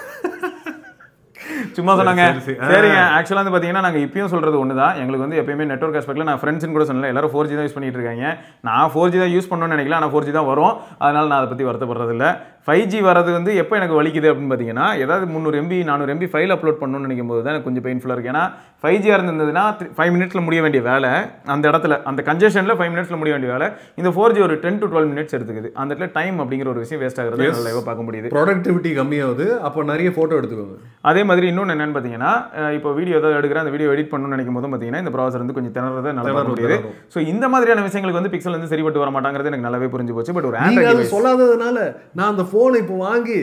சும்மா சொன்னாங்க. சரிங்க. ஆக்சுவலாக வந்து பார்த்தீங்கன்னா நாங்கள் இப்பயும் சொல்கிறது ஒன்று தான். எங்களுக்கு வந்து எப்பயுமே நெட்வொர்க் ஆஸ்பெக்டில் நான் ஃப்ரெண்ட்ஸ்னு கூட சொன்னல, எல்லாரும் 4G தான் யூஸ் பண்ணிட்டு இருக்காங்க. நான் 4G தான் யூஸ் பண்ணணும்னு நினைக்கல, ஆனால் 4G தான் வரும். அதனால் நான் அதை பற்றி வருத்தப்படுறது இல்லை. 5G வரது வந்து எப்போ எனக்கு வலிக்குது அப்படின்னு பார்த்தீங்கன்னா, ஏதாவது 300 MB 400 MB ஃபைல் அப்லோட் பண்ணணும்னு நினைக்கும் போது தான் எனக்கு கொஞ்சம் பெயின்ஃபுல்லாக இருக்குது. ஏன்னா 5G இருந்ததுன்னா 5 மினிட்ஸில் முடிய வேண்டிய வேலை, அந்த இடத்துல அந்த கன்ஜெஷனில் 5 மினிட்ஸில் முடிய வேண்டிய வேலை, இந்த 4G ஒரு 10 to 12 மினிட்ஸ் எடுத்துக்குது. அந்த இடத்துல டைம் அப்படிங்கிற ஒரு விஷயம் வேஸ்ட் ஆகிறது லைவாக பார்க்க முடியுது. ப்ரொடக்டிவிட்டி கம்மியாகுது. அப்போ நிறைய ஃபோட்டோ எடுத்துக்கோங்க. அதே மாதிரி இன்னொன்று என்னன்னு பார்த்தீங்கன்னா, இப்போ வீடியோ ஏதாவது எடுக்கிறேன், அந்த வீடியோ எடிட் பண்ணணும்னு நினைக்கும் போதும் பார்த்தீங்கன்னா இந்த ப்ராசர் வந்து கொஞ்சம் திணறதை நல்லா பார்க்க முடியுது. ஸோ இந்த மாதிரியான விஷயங்களுக்கு வந்து பிக்சல் வந்து சரிபட்டு வர மாட்டாங்கிறது எனக்கு நல்லாவே புரிஞ்சு போச்சு. பட் ஒரு ஆண்ட்ராய்டு சொல்லாததுனால நான் அந்த ஃபோனை இப்போ வாங்கி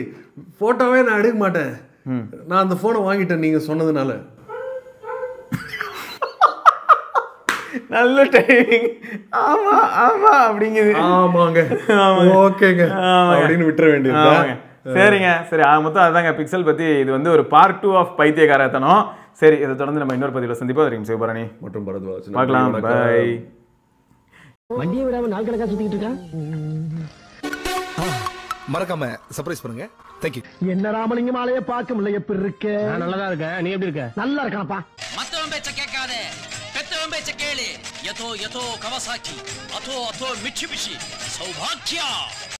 போட்டோவே நான் எடுக்க மாட்டேன். நான் அந்த போனை வாங்கிட்டேன் நீங்க சொன்னதுனால. நல்ல டைமிங். ஆமா ஆமா அப்படிங்குது. ஆமாங்க, ஓகேங்க அப்படின்னு விட்டுற வேண்டியது. சரிங்க. சரி, மொத்தம் அதுதாங்க பிக்சல் பத்தி. இது வந்து ஒரு பார்ட் 2 ஆஃப் பைத்தியக்காரத்தனம். சரி, இதை தொடர்ந்து நம்ம இன்னொரு பதிவில் சந்திப்போம். வரைக்கும் சிவபரணி மற்றும் பரத்வாஜ் பார்க்கலாம். பை. வண்டியை விடாம நாள் கணக்கா சுத்திட்டு இருக்கான். மறக்காம சர்ப்ரைஸ் பண்ணுங்க. தேங்க்யூ. என்ன ராமலிங்கம் ஆளைய பார்க்க முடியல. எப்படி இருக்க? நான் நல்லா தான் இருக்கேன். நீ எப்படி இருக்க? நல்லா இருக்கானப்பா. மத்தவன் பேச்ச கேட்காதே, பெத்தவன் பேச்ச கேளு. யதோ யதோ கவசாக்கி, அதோ அதோ மிட்சுபிஷி, சௌபாக்கியா.